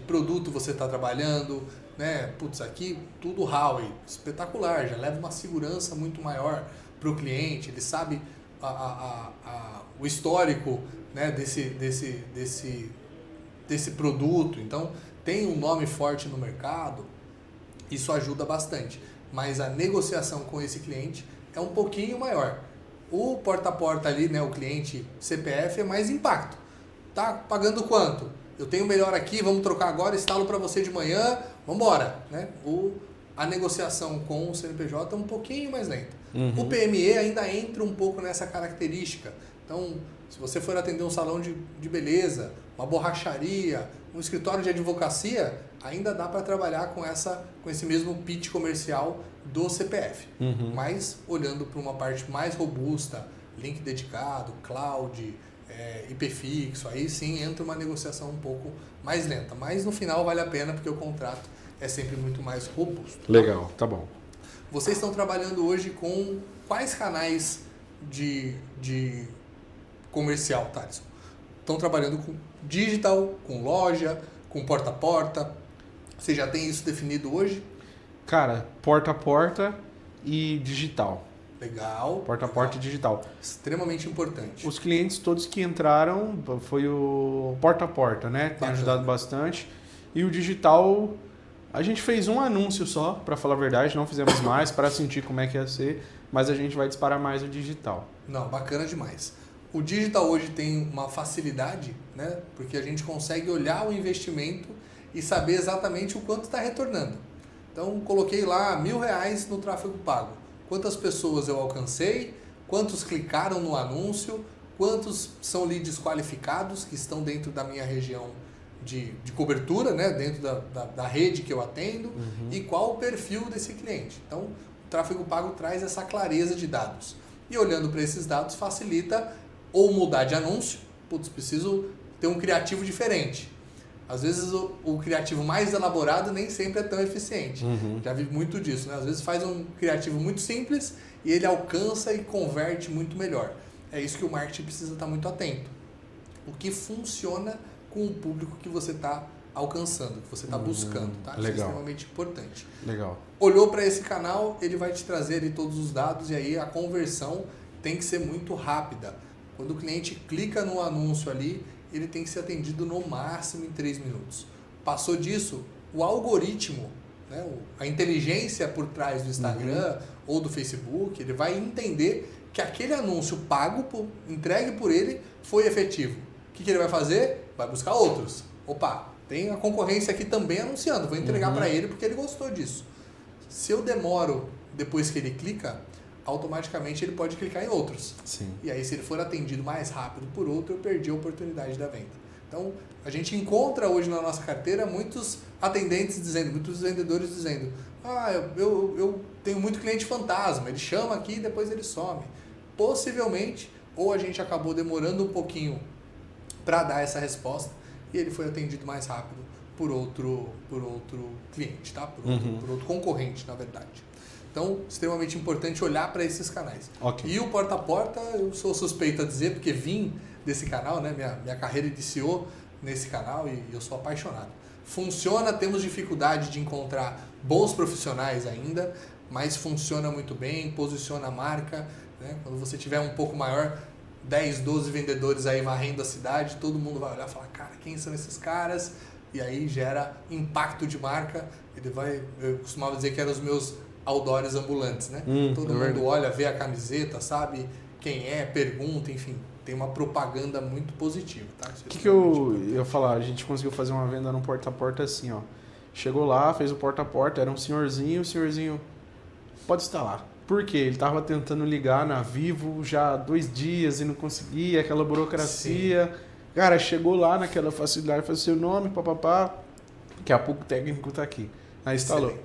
produto você está trabalhando, né? Putz, aqui tudo Huawei, espetacular, já leva uma segurança muito maior para o cliente, ele sabe o histórico, né, desse produto, então tem um nome forte no mercado, isso ajuda bastante, mas a negociação com esse cliente é um pouquinho maior. O porta a porta ali, né, o cliente CPF é mais impacto. Tá pagando quanto? Eu tenho melhor aqui, vamos trocar agora, instalo para você de manhã, vamos embora, né? A negociação com o CNPJ é um pouquinho mais lenta. O PME ainda entra um pouco nessa característica. Então, se você for atender um salão de beleza, uma borracharia, um escritório de advocacia, ainda dá para trabalhar com esse mesmo pitch comercial do CPF. Mas olhando para uma parte mais robusta, link dedicado, cloud, IP fixo, aí sim entra uma negociação um pouco mais lenta. Mas no final vale a pena porque o contrato é sempre muito mais robusto. Legal, tá bom. Vocês estão trabalhando hoje com quais canais de comercial, Thaleson? Estão trabalhando com digital, com loja, com porta a porta? Você já tem isso definido hoje? Cara, porta a porta e digital. Legal. Porta a porta e digital. Extremamente importante. Os clientes todos que entraram foi o porta a porta, né? Tem ajudado bastante. E o digital, a gente fez um anúncio só, para falar a verdade, não fizemos mais para sentir como é que ia ser, mas a gente vai disparar mais o digital. Não, bacana demais. O digital hoje tem uma facilidade, né? Porque a gente consegue olhar o investimento e saber exatamente o quanto está retornando. Então, coloquei lá R$1.000 no tráfego pago. Quantas pessoas eu alcancei, quantos clicaram no anúncio, quantos são leads qualificados que estão dentro da minha região de cobertura, né? Dentro da rede que eu atendo, e qual o perfil desse cliente. Então, o tráfego pago traz essa clareza de dados. E olhando para esses dados facilita ou mudar de anúncio, preciso ter um criativo diferente. Às vezes o criativo mais elaborado nem sempre é tão eficiente. Já vi muito disso, né? Às vezes faz um criativo muito simples e ele alcança e converte muito melhor. É isso que o marketing precisa estar muito atento. O que funciona com o público que você está alcançando, que você está buscando, tá? Isso é extremamente importante. Legal. Olhou para esse canal, ele vai te trazer ali todos os dados e aí a conversão tem que ser muito rápida. Quando o cliente clica no anúncio ali, ele tem que ser atendido no máximo em 3 minutos. Passou disso, o algoritmo, né, a inteligência por trás do Instagram ou do Facebook, ele vai entender que aquele anúncio pago, entregue por ele, foi efetivo. O que ele vai fazer? Vai buscar outros. Opa, tem a concorrência aqui também anunciando, vou entregar para ele porque ele gostou disso. Se eu demoro depois que ele clica, automaticamente ele pode clicar em outros. Sim. E aí, se ele for atendido mais rápido por outro, eu perdi a oportunidade da venda. Então, a gente encontra hoje na nossa carteira muitos atendentes dizendo, muitos vendedores dizendo, eu tenho muito cliente fantasma, ele chama aqui e depois ele some. Possivelmente, ou a gente acabou demorando um pouquinho para dar essa resposta e ele foi atendido mais rápido por outro cliente, tá? Por outro concorrente, na verdade. Então, extremamente importante olhar para esses canais. Okay. E o porta a porta, eu sou suspeito a dizer, porque vim desse canal, né? Minha carreira iniciou nesse canal e eu sou apaixonado. Funciona, temos dificuldade de encontrar bons profissionais ainda, mas funciona muito bem, posiciona a marca, né? Quando você tiver um pouco maior, 10, 12 vendedores aí varrendo a cidade, todo mundo vai olhar e falar, cara, quem são esses caras? E aí gera impacto de marca. Eu costumava dizer que eram os meus outdoors ambulantes, né? Todo mundo olha, vê a camiseta, sabe quem é, pergunta, enfim, tem uma propaganda muito positiva, tá? O que eu ia falar? A gente conseguiu fazer uma venda no porta a porta assim, ó. Chegou lá, fez o porta a porta, era um senhorzinho, o senhorzinho pode instalar. Por quê? Ele tava tentando ligar na Vivo já há 2 dias e não conseguia, aquela burocracia. Sim. Cara, chegou lá naquela facilidade, fez seu nome, papapá, daqui a pouco o técnico tá aqui. Aí instalou.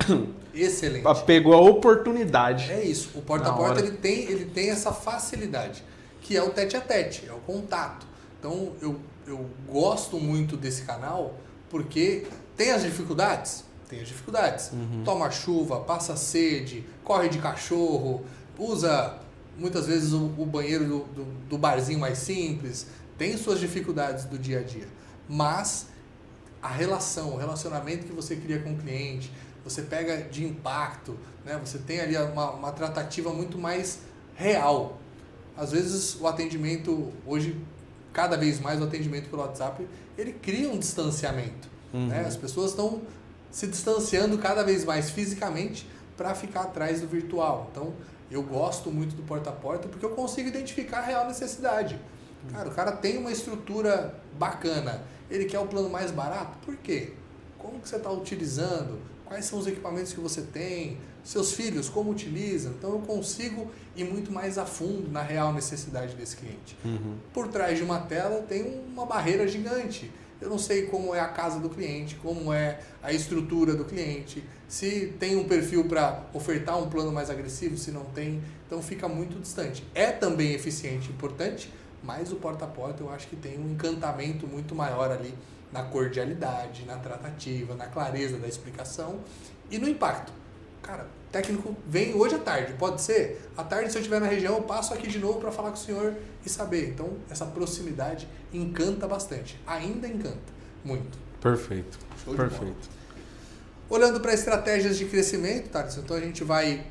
Excelente. Pegou a oportunidade. É isso. O porta-a-porta ele tem essa facilidade, que é o tete-a-tete, é o contato. Então, eu gosto muito desse canal porque tem as dificuldades? Tem as dificuldades. Toma chuva, passa sede, corre de cachorro, usa muitas vezes o banheiro do barzinho mais simples, tem suas dificuldades do dia a dia. Mas a relação, o relacionamento que você cria com o cliente, você pega de impacto, né? Você tem ali uma tratativa muito mais real. Às vezes o atendimento, hoje, cada vez mais o atendimento pelo WhatsApp, ele cria um distanciamento. Né? As pessoas estão se distanciando cada vez mais fisicamente para ficar atrás do virtual. Então, eu gosto muito do porta a porta porque eu consigo identificar a real necessidade. Cara, o cara tem uma estrutura bacana, ele quer o plano mais barato, por quê? Como que você está utilizando? Quais são os equipamentos que você tem? Seus filhos, como utilizam? Então eu consigo ir muito mais a fundo na real necessidade desse cliente. Por trás de uma tela tem uma barreira gigante. Eu não sei como é a casa do cliente, como é a estrutura do cliente, se tem um perfil para ofertar um plano mais agressivo, se não tem. Então fica muito distante. É também eficiente e importante, mas o porta a porta eu acho que tem um encantamento muito maior ali na cordialidade, na tratativa, na clareza da explicação e no impacto. Cara, o técnico vem hoje à tarde, pode ser? À tarde, se eu estiver na região, eu passo aqui de novo para falar com o senhor e saber. Então, essa proximidade encanta bastante. Ainda encanta muito. Perfeito. Show de Perfeito. bola. Olhando para estratégias de crescimento, Thales, então a gente vai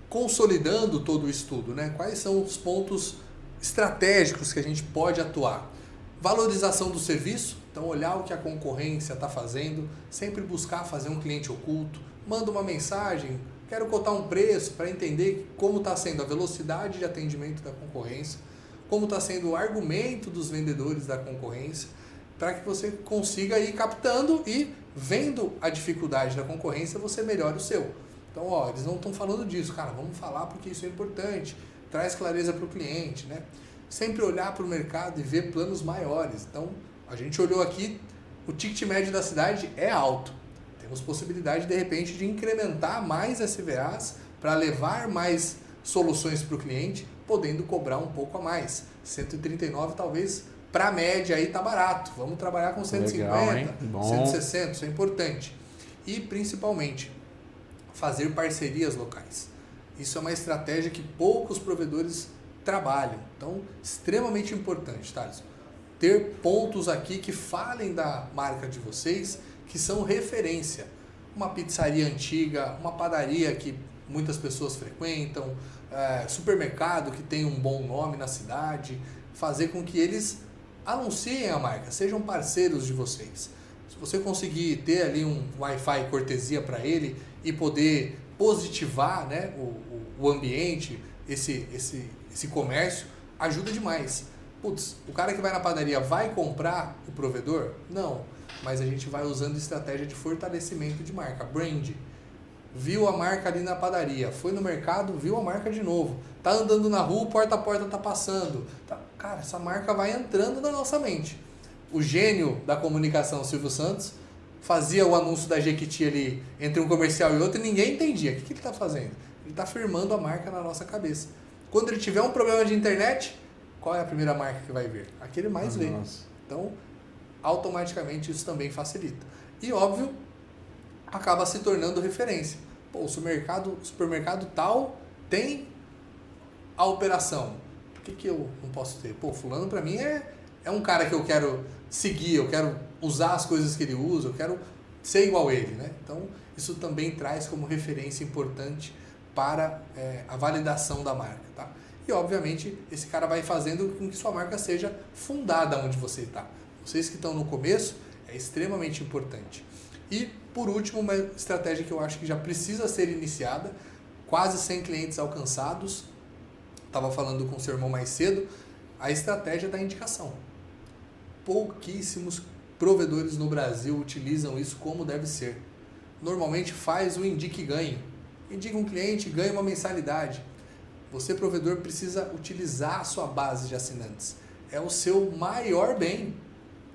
consolidando todo o estudo, né? Quais são os pontos estratégicos que a gente pode atuar? Valorização do serviço, então olhar o que a concorrência está fazendo, sempre buscar fazer um cliente oculto, manda uma mensagem, quero cotar um preço para entender como está sendo a velocidade de atendimento da concorrência, como está sendo o argumento dos vendedores da concorrência, para que você consiga ir captando e vendo a dificuldade da concorrência, você melhore o seu. Então, ó, eles não estão falando disso, cara, vamos falar porque isso é importante, traz clareza para o cliente, né? Sempre olhar para o mercado e ver planos maiores. Então, a gente olhou aqui, o ticket médio da cidade é alto. Temos possibilidade, de repente, de incrementar mais SVAs para levar mais soluções para o cliente, podendo cobrar um pouco a mais. 139 talvez para a média aí tá barato. Vamos trabalhar com 150, legal, 160, isso é importante. E principalmente, fazer parcerias locais. Isso é uma estratégia que poucos provedores trabalham. Então, extremamente importante, Thales. Ter pontos aqui que falem da marca de vocês, que são referência. Uma pizzaria antiga, uma padaria que muitas pessoas frequentam, supermercado que tem um bom nome na cidade, fazer com que eles anunciem a marca, sejam parceiros de vocês. Se você conseguir ter ali um Wi-Fi cortesia para ele e poder positivar, né, o ambiente, esse comércio, ajuda demais. Putz, o cara que vai na padaria vai comprar o provedor? Não, mas a gente vai usando estratégia de fortalecimento de marca, brand. Viu a marca ali na padaria, foi no mercado, viu a marca de novo. Tá andando na rua, porta a porta tá passando. Cara, essa marca vai entrando na nossa mente. O gênio da comunicação, Silvio Santos, fazia o anúncio da Jequiti ali entre um comercial e outro e ninguém entendia. O que ele está fazendo? Ele está firmando a marca na nossa cabeça. Quando ele tiver um problema de internet, qual é a primeira marca que vai vir? Aquele mais vê. Então, automaticamente isso também facilita. E óbvio, acaba se tornando referência. Pô, o supermercado tal tem a operação. Por que eu não posso ter? Pô, fulano para mim é um cara que eu quero seguir, eu quero usar as coisas que ele usa, eu quero ser igual a ele, né? Então, isso também traz como referência importante para a validação da marca, tá? E, obviamente, esse cara vai fazendo com que sua marca seja fundada onde você está. Vocês que estão no começo, é extremamente importante. E, por último, uma estratégia que eu acho que já precisa ser iniciada, quase 100 clientes alcançados, estava falando com o seu irmão mais cedo, a estratégia da indicação. Pouquíssimos provedores no Brasil utilizam isso como deve ser. Normalmente faz o indique e ganhe. Indica um cliente, ganha uma mensalidade. Você, provedor, precisa utilizar a sua base de assinantes. É o seu maior bem,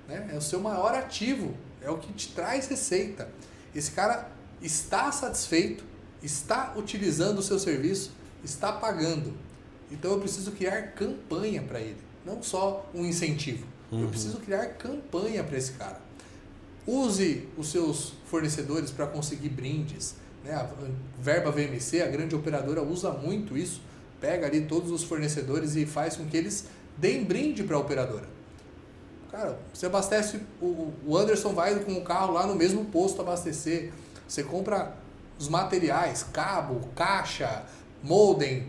né? É o seu maior ativo, é o que te traz receita. Esse cara está satisfeito, está utilizando o seu serviço, está pagando. Então eu preciso criar campanha para ele, não só um incentivo. Eu preciso criar campanha para esse cara. Use os seus fornecedores para conseguir brindes, né? A Verba VMC, a grande operadora, usa muito isso. Pega ali todos os fornecedores e faz com que eles deem brinde para a operadora. Cara, você abastece, o Anderson vai com o carro lá no mesmo posto abastecer. Você compra os materiais, cabo, caixa, modem,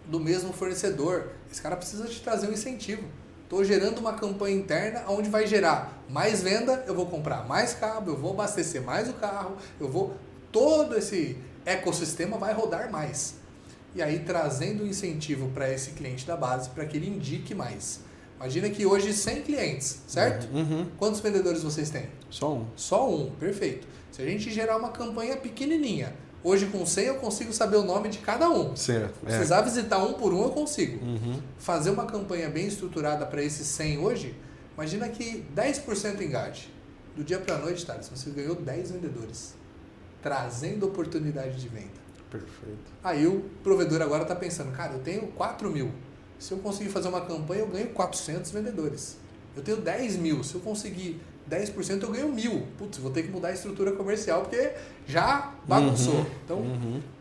do mesmo fornecedor. Esse cara precisa te trazer um incentivo. Estou gerando uma campanha interna onde vai gerar mais venda, eu vou comprar mais cabo, eu vou abastecer mais o carro, eu vou... Todo esse ecossistema vai rodar mais. E aí trazendo um incentivo para esse cliente da base para que ele indique mais. Imagina que hoje 100 clientes, certo? Quantos vendedores vocês têm? Só um. Só um, perfeito. Se a gente gerar uma campanha pequenininha, hoje com 100 eu consigo saber o nome de cada um. Certo. Precisar visitar um por um eu consigo. Fazer uma campanha bem estruturada para esses 100 hoje, imagina que 10% engaje. Do dia para a noite, Thales, você ganhou 10 vendedores, trazendo oportunidade de venda. Perfeito. Aí o provedor agora está pensando, cara, eu tenho 4 mil. Se eu conseguir fazer uma campanha, eu ganho 400 vendedores. Eu tenho 10 mil. Se eu conseguir 10%, eu ganho 1.000. Putz, vou ter que mudar a estrutura comercial, porque já bagunçou. Então,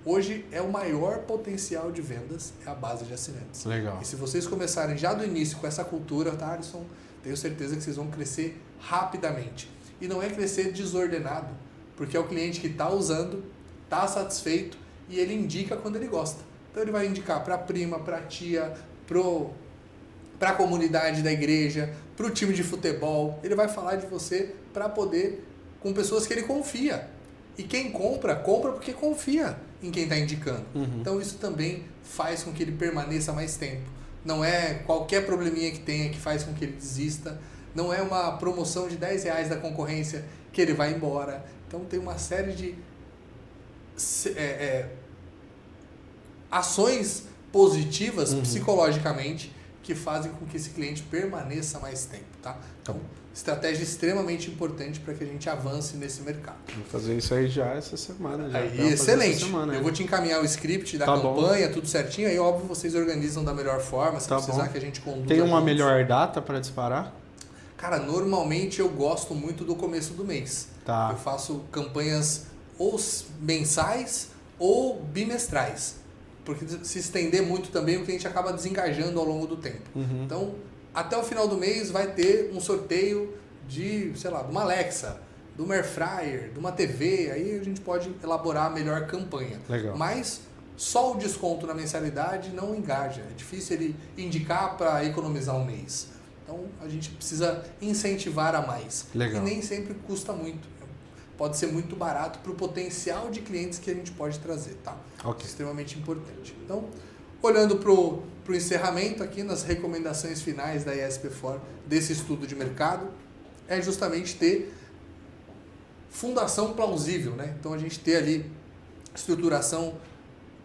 hoje é o maior potencial de vendas, é a base de assinantes. Legal. E se vocês começarem já do início com essa cultura, tá, Alisson? Tenho certeza que vocês vão crescer rapidamente. E não é crescer desordenado, porque é o cliente que está usando, está satisfeito e ele indica quando ele gosta. Então ele vai indicar para a prima, para a tia, para a comunidade da igreja, para o time de futebol. Ele vai falar de você para poder, com pessoas que ele confia. E quem compra, compra porque confia em quem está indicando. Então isso também faz com que ele permaneça mais tempo. Não é qualquer probleminha que tenha que faz com que ele desista. Não é uma promoção de R$10 da concorrência que ele vai embora. Então tem uma série de ações positivas psicologicamente que fazem com que esse cliente permaneça mais tempo, tá? Então, estratégia extremamente importante para que a gente avance nesse mercado. Vou fazer isso aí já essa semana. Já. Aí, excelente. Eu vou te encaminhar o script da campanha, tudo certinho. Aí, óbvio, vocês organizam da melhor forma, se precisar que a gente conduza. Tem uma melhor data para disparar? Cara, normalmente eu gosto muito do começo do mês. Tá. Eu faço campanhas ou mensais ou bimestrais. Porque se estender muito também, o cliente acaba desengajando ao longo do tempo. Então, até o final do mês vai ter um sorteio de, sei lá, de uma Alexa, de uma Air Fryer, de uma TV. Aí a gente pode elaborar a melhor campanha. Legal. Mas só o desconto na mensalidade não engaja. É difícil ele indicar para economizar um mês. Então, a gente precisa incentivar a mais. Legal. E nem sempre custa muito. Pode ser muito barato para o potencial de clientes que a gente pode trazer, tá? Okay. Extremamente importante. Então, olhando para o encerramento aqui, nas recomendações finais da ESP4, desse estudo de mercado, é justamente ter fundação plausível, né? Então, a gente ter ali estruturação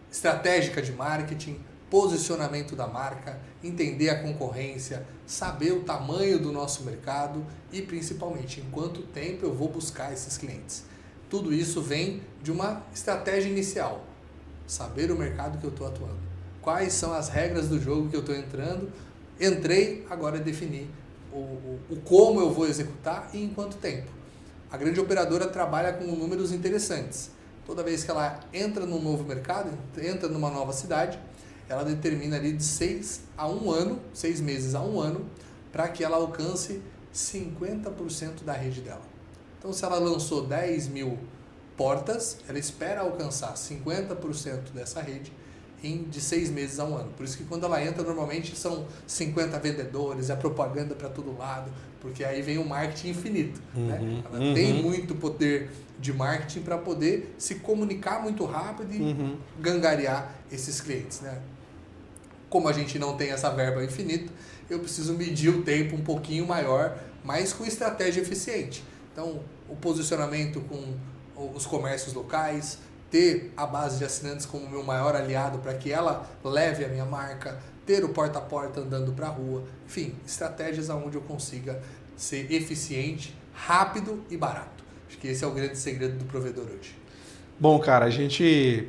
estratégica de marketing, posicionamento da marca, entender a concorrência, saber o tamanho do nosso mercado e, principalmente, em quanto tempo eu vou buscar esses clientes. Tudo isso vem de uma estratégia inicial. Saber o mercado que eu estou atuando. Quais são as regras do jogo que eu estou entrando. Entrei, agora é definir o como eu vou executar e em quanto tempo. A grande operadora trabalha com números interessantes. Toda vez que ela entra num novo mercado, entra numa nova cidade, ela determina ali de 6 a 1 ano, 6 meses a 1 ano, para que ela alcance 50% da rede dela. Então, se ela lançou 10 mil portas, ela espera alcançar 50% dessa rede de 6 meses a 1 ano. Por isso que quando ela entra, normalmente são 50 vendedores, é propaganda para todo lado, porque aí vem o marketing infinito. Né? Ela tem muito poder de marketing para poder se comunicar muito rápido e gangariar esses clientes. Né? Como a gente não tem essa verba infinita, eu preciso medir o tempo um pouquinho maior, mas com estratégia eficiente. Então, o posicionamento com os comércios locais, ter a base de assinantes como meu maior aliado para que ela leve a minha marca, ter o porta a porta andando para a rua, enfim, estratégias onde eu consiga ser eficiente, rápido e barato. Acho que esse é o grande segredo do provedor hoje. Bom, cara, a gente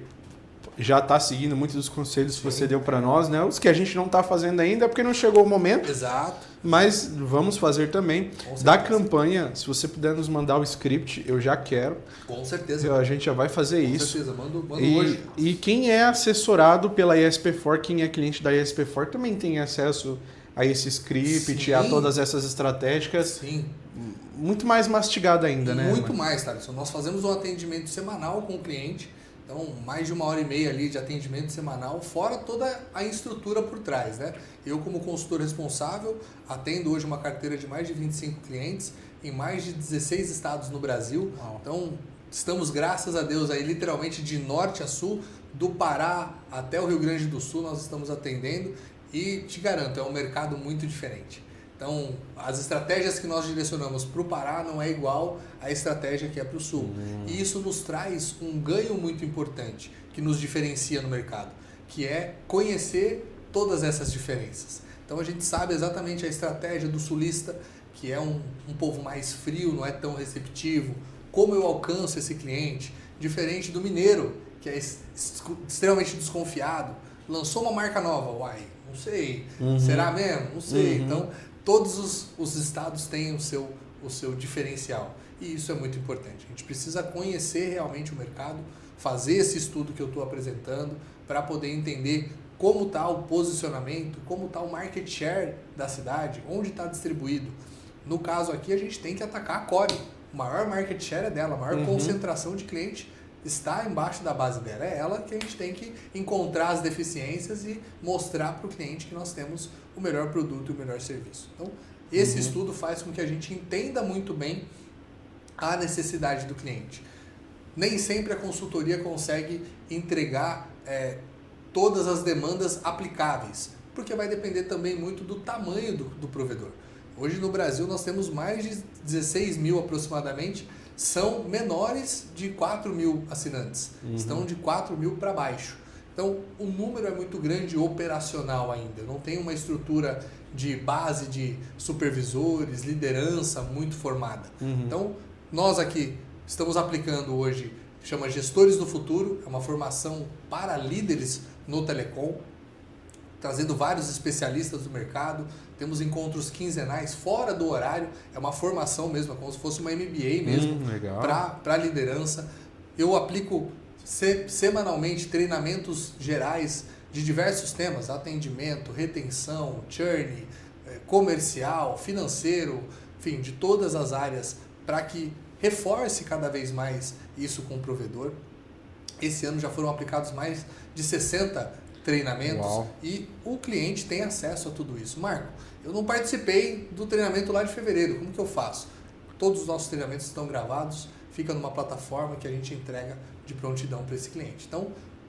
já está seguindo muitos dos conselhos que você deu para nós, né? Os que a gente não está fazendo ainda é porque não chegou o momento. Exato. Mas vamos fazer também. Da campanha, se você puder nos mandar o script, eu já quero. Com certeza. A gente já vai fazer isso. Com certeza, mando hoje. E quem é assessorado pela ESP4, quem é cliente da ESP4, também tem acesso a esse script, Sim. a todas essas estratégicas. Sim. Muito mais mastigado ainda, né? Muito mais, Thaleson. Nós fazemos um atendimento semanal com o cliente. Então, mais de 1h30 ali de atendimento semanal, fora toda a estrutura por trás, né? Eu, como consultor responsável, atendo hoje uma carteira de mais de 25 clientes em mais de 16 estados no Brasil. Então, estamos, graças a Deus, aí literalmente de norte a sul, do Pará até o Rio Grande do Sul, nós estamos atendendo e te garanto, é um mercado muito diferente. Então, as estratégias que nós direcionamos para o Pará não é igual à estratégia que é para o Sul. E isso nos traz um ganho muito importante, que nos diferencia no mercado, que é conhecer todas essas diferenças. Então, a gente sabe exatamente a estratégia do sulista, que é um povo mais frio, não é tão receptivo, como eu alcanço esse cliente, diferente do mineiro, que é extremamente desconfiado, lançou uma marca nova, uai, não sei, será mesmo? Não sei. Então, todos os estados têm o seu diferencial e isso é muito importante. A gente precisa conhecer realmente o mercado, fazer esse estudo que eu estou apresentando para poder entender como está o posicionamento, como está o market share da cidade, onde está distribuído. No caso aqui, a gente tem que atacar a core. O maior market share é dela, a maior concentração de cliente está embaixo da base dela. É ela que a gente tem que encontrar as deficiências e mostrar para o cliente que nós temos o melhor produto e o melhor serviço. Então, esse estudo faz com que a gente entenda muito bem a necessidade do cliente. Nem sempre a consultoria consegue entregar todas as demandas aplicáveis, porque vai depender também muito do tamanho do provedor. Hoje no Brasil nós temos mais de 16 mil aproximadamente, são menores de 4 mil assinantes, estão de 4 mil para baixo. Então o número é muito grande operacional ainda, não tem uma estrutura de base de supervisores, liderança muito formada. Então nós aqui estamos aplicando hoje, chama Gestores do Futuro, é uma formação para líderes no telecom, trazendo vários especialistas do mercado, temos encontros quinzenais fora do horário, é uma formação mesmo, é como se fosse uma MBA mesmo, para liderança. Eu aplico semanalmente treinamentos gerais de diversos temas, atendimento, retenção, churn, comercial, financeiro, enfim, de todas as áreas, para que reforce cada vez mais isso com o provedor. Esse ano já foram aplicados mais de 60 treinamentos. Uau. E o cliente tem acesso a tudo isso. Marco, eu não participei do treinamento lá de fevereiro, como que eu faço? Todos os nossos treinamentos estão gravados, fica numa plataforma que a gente entrega de prontidão para esse cliente. Então,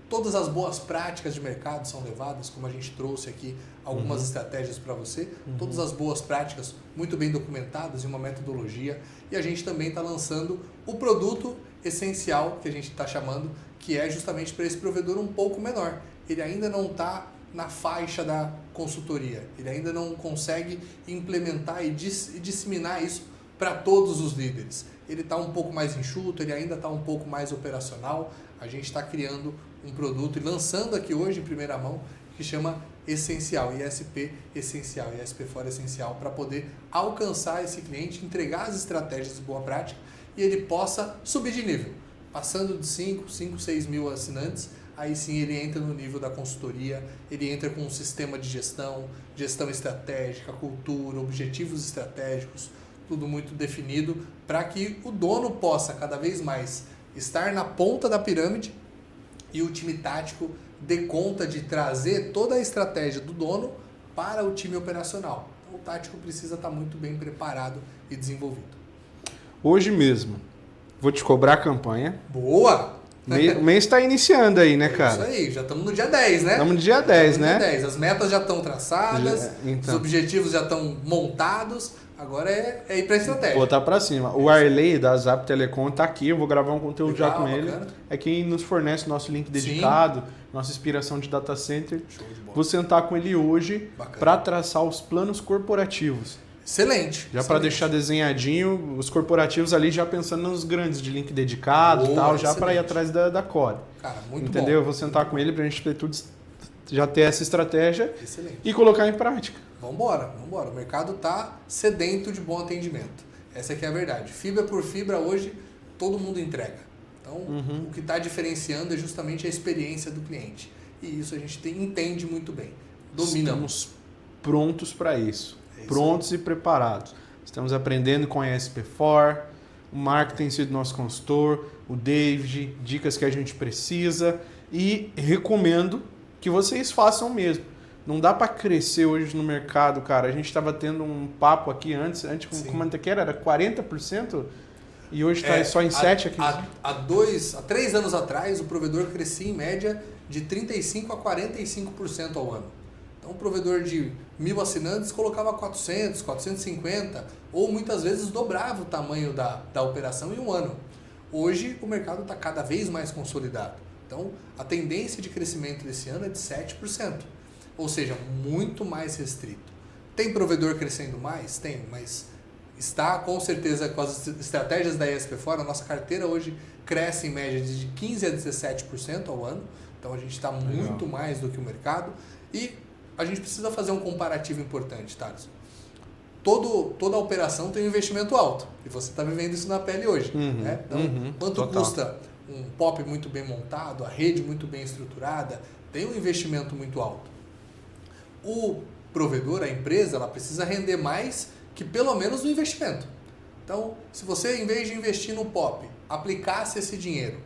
todas as boas práticas de mercado são levadas, como a gente trouxe aqui algumas estratégias para você, todas as boas práticas muito bem documentadas em uma metodologia, e a gente também está lançando o produto essencial, que a gente está chamando, que é justamente para esse provedor um pouco menor. Ele ainda não está na faixa da consultoria, ele ainda não consegue implementar e disseminar isso para todos os líderes. Ele está um pouco mais enxuto, ele ainda está um pouco mais operacional. A gente está criando um produto e lançando aqui hoje em primeira mão, que chama Essencial, ISP Essencial, ISP Fora Essencial, para poder alcançar esse cliente, entregar as estratégias de boa prática e ele possa subir de nível, passando de 5, 6 mil assinantes. Aí sim ele entra no nível da consultoria, ele entra com um sistema de gestão estratégica, cultura, objetivos estratégicos, tudo muito definido para que o dono possa cada vez mais estar na ponta da pirâmide e o time tático dê conta de trazer toda a estratégia do dono para o time operacional. Então, o tático precisa estar muito bem preparado e desenvolvido. Hoje mesmo, vou te cobrar a campanha. Boa! O mês está iniciando aí, né, cara? Isso aí, já estamos no dia 10, né? Estamos no dia 10, né? Dia 10. As metas já estão traçadas, os objetivos já estão montados, agora é ir para a estratégia. Botar para cima. O Arley da Zap Telecom está aqui, eu vou gravar um conteúdo já com ele. É quem nos fornece nosso link dedicado, nossa inspiração de data center. Show de bola. Vou sentar com ele hoje para traçar os planos corporativos. Excelente. Já para deixar desenhadinho os corporativos ali, já pensando nos grandes de link dedicado e tal, já para ir atrás da core. Cara, muito Entendeu? bom. Eu vou sentar com ele para a gente ter tudo, já ter essa estratégia. Excelente. E colocar em prática. Vamos embora. O mercado está sedento de bom atendimento. Essa aqui é a verdade. Fibra por fibra hoje todo mundo entrega. Então o que está diferenciando é justamente a experiência do cliente. E isso a gente entende muito bem. Dominamos. Estamos prontos para isso. Prontos e preparados. Estamos aprendendo com a ESP4, o Marco tem sido nosso consultor, o David, dicas que a gente precisa e recomendo que vocês façam mesmo. Não dá para crescer hoje no mercado, cara. A gente estava tendo um papo aqui antes como que era 40%? E hoje está só em 7 aqui? Há 3 anos atrás, o provedor crescia em média de 35% a 45% ao ano. Então, o provedor de 1.000 assinantes colocava 400, 450, ou muitas vezes dobrava o tamanho da operação em um ano. Hoje, o mercado está cada vez mais consolidado. Então, a tendência de crescimento desse ano é de 7%, ou seja, muito mais restrito. Tem provedor crescendo mais? Tem, mas está com certeza com as estratégias da ESP Fora, a nossa carteira hoje cresce em média de 15% a 17% ao ano, então a gente está muito mais do que o mercado e a gente precisa fazer um comparativo importante, Thales. Toda operação tem um investimento alto e você está vivendo isso na pele hoje. Né? Então, quanto custa um POP muito bem montado, a rede muito bem estruturada, tem um investimento muito alto. O provedor, a empresa, ela precisa render mais que pelo menos o investimento. Então, se você, em vez de investir no POP, aplicasse esse dinheiro,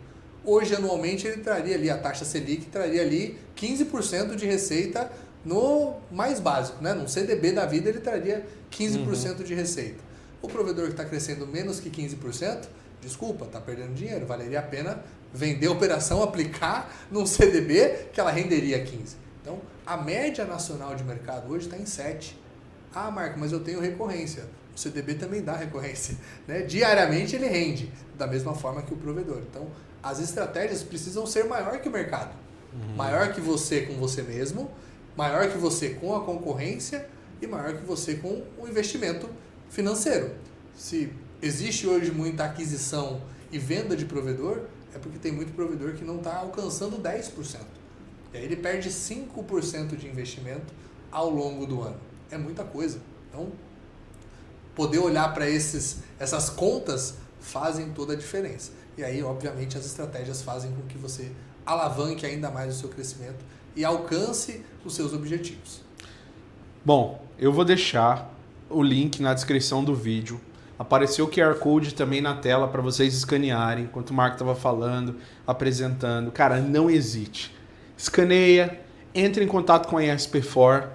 hoje, anualmente, ele traria ali, a taxa Selic traria ali 15% de receita no mais básico, né? Num CDB da vida, ele traria 15% de receita. O provedor que está crescendo menos que 15%, desculpa, está perdendo dinheiro, valeria a pena vender a operação, aplicar num CDB que ela renderia 15%. Então, a média nacional de mercado hoje está em 7%. Ah, Marco, mas eu tenho recorrência. O CDB também dá recorrência. Né? Diariamente ele rende, da mesma forma que o provedor. Então, as estratégias precisam ser maior que o mercado. Maior que você com você mesmo, maior que você com a concorrência e maior que você com o investimento financeiro. Se existe hoje muita aquisição e venda de provedor, é porque tem muito provedor que não está alcançando 10%. E aí ele perde 5% de investimento ao longo do ano. É muita coisa. Então, poder olhar para essas contas fazem toda a diferença. E aí, obviamente, as estratégias fazem com que você alavanque ainda mais o seu crescimento e alcance os seus objetivos. Bom, eu vou deixar o link na descrição do vídeo. Apareceu o QR Code também na tela para vocês escanearem, enquanto o Marco estava falando, apresentando. Cara, não hesite. Escaneia, entre em contato com a ESP4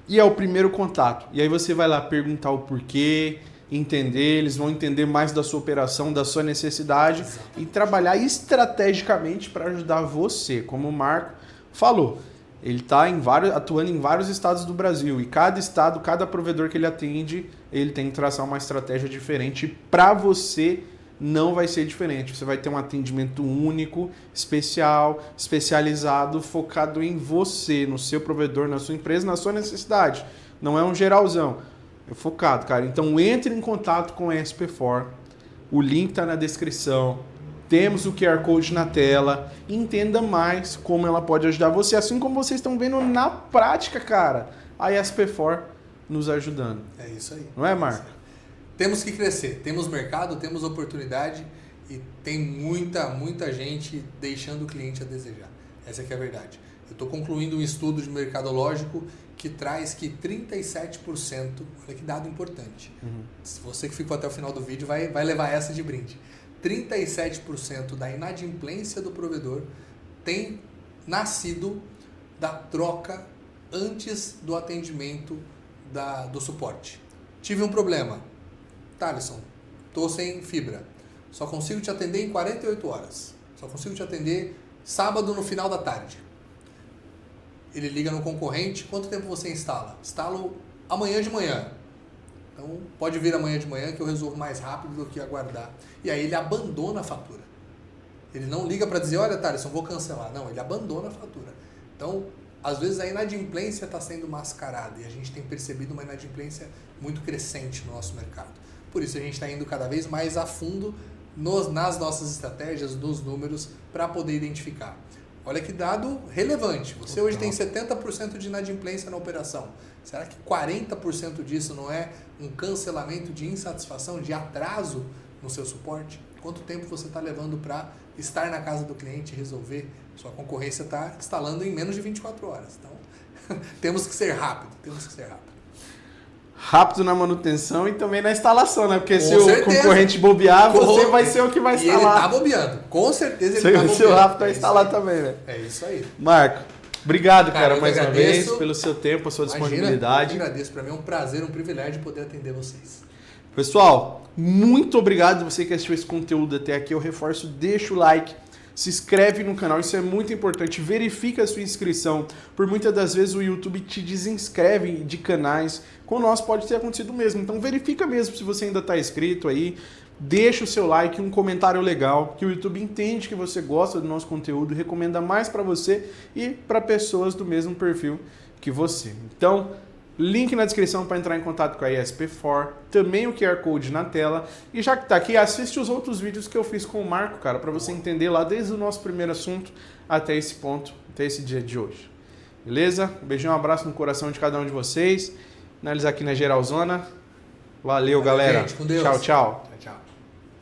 e é o primeiro contato. E aí você vai lá perguntar o porquê, entender, eles vão entender mais da sua operação, da sua necessidade e trabalhar estrategicamente para ajudar você. Como o Marco falou, ele está atuando em vários estados do Brasil e cada estado, cada provedor que ele atende, ele tem que traçar uma estratégia diferente. Para você não vai ser diferente. Você vai ter um atendimento único, especial, especializado, focado em você, no seu provedor, na sua empresa, na sua necessidade. Não é um geralzão. É focado, cara. Então entre em contato com a ESP4. O link está na descrição. Temos o QR Code na tela. Entenda mais como ela pode ajudar você. Assim como vocês estão vendo na prática, cara. A ESP4 nos ajudando. É isso aí. Não é, Marco? Temos que crescer. Temos mercado, temos oportunidade e tem muita gente deixando o cliente a desejar. Essa que é a verdade. Eu estou concluindo um estudo de mercadológico que traz que 37%, olha que dado importante. Se você que ficou até o final do vídeo vai levar essa de brinde. 37% da inadimplência do provedor tem nascido da troca antes do atendimento do suporte. Tive um problema. Thaleson, estou sem fibra. Só consigo te atender em 48 horas. Só consigo te atender sábado no final da tarde. Ele liga no concorrente, quanto tempo você instala? Instalo amanhã de manhã. Então, pode vir amanhã de manhã que eu resolvo mais rápido do que aguardar. E aí ele abandona a fatura. Ele não liga para dizer, olha, Thaleson, vou cancelar. Não, ele abandona a fatura. Então, às vezes a inadimplência está sendo mascarada e a gente tem percebido uma inadimplência muito crescente no nosso mercado. Por isso a gente está indo cada vez mais a fundo nas nossas estratégias, nos números, para poder identificar. Olha que dado relevante. Você hoje tem 70% de inadimplência na operação. Será que 40% disso não é um cancelamento de insatisfação, de atraso no seu suporte? Quanto tempo você está levando para estar na casa do cliente e resolver? Sua concorrência está instalando em menos de 24 horas. Então, temos que ser rápido. Rápido na manutenção e também na instalação, né? Porque se o concorrente bobear, você vai ser o que vai instalar. E ele tá bobeando. Com certeza ele tá bobeando. Se o rápido vai instalar também, velho. É isso aí. Marco, obrigado, cara, mais uma vez, pelo seu tempo, a sua disponibilidade. Eu agradeço. Para mim é um prazer, um privilégio poder atender vocês. Pessoal, muito obrigado você que assistiu esse conteúdo até aqui. Eu reforço, deixa o like, se inscreve no canal, isso é muito importante. Verifica a sua inscrição. Por muitas das vezes o YouTube te desinscreve de canais. Com o nosso pode ter acontecido mesmo. Então verifica mesmo se você ainda está inscrito aí. Deixa o seu like, um comentário legal, que o YouTube entende que você gosta do nosso conteúdo, recomenda mais para você e para pessoas do mesmo perfil que você. Então, link na descrição para entrar em contato com a ESP4, também o QR Code na tela. E já que tá aqui, assiste os outros vídeos que eu fiz com o Marco, cara, para você entender lá desde o nosso primeiro assunto até esse ponto, até esse dia de hoje. Beleza? Um beijão, um abraço no coração de cada um de vocês. Finalizar aqui na Geralzona. Valeu, galera. Gente, com Deus. Tchau, tchau. Tchau, tchau.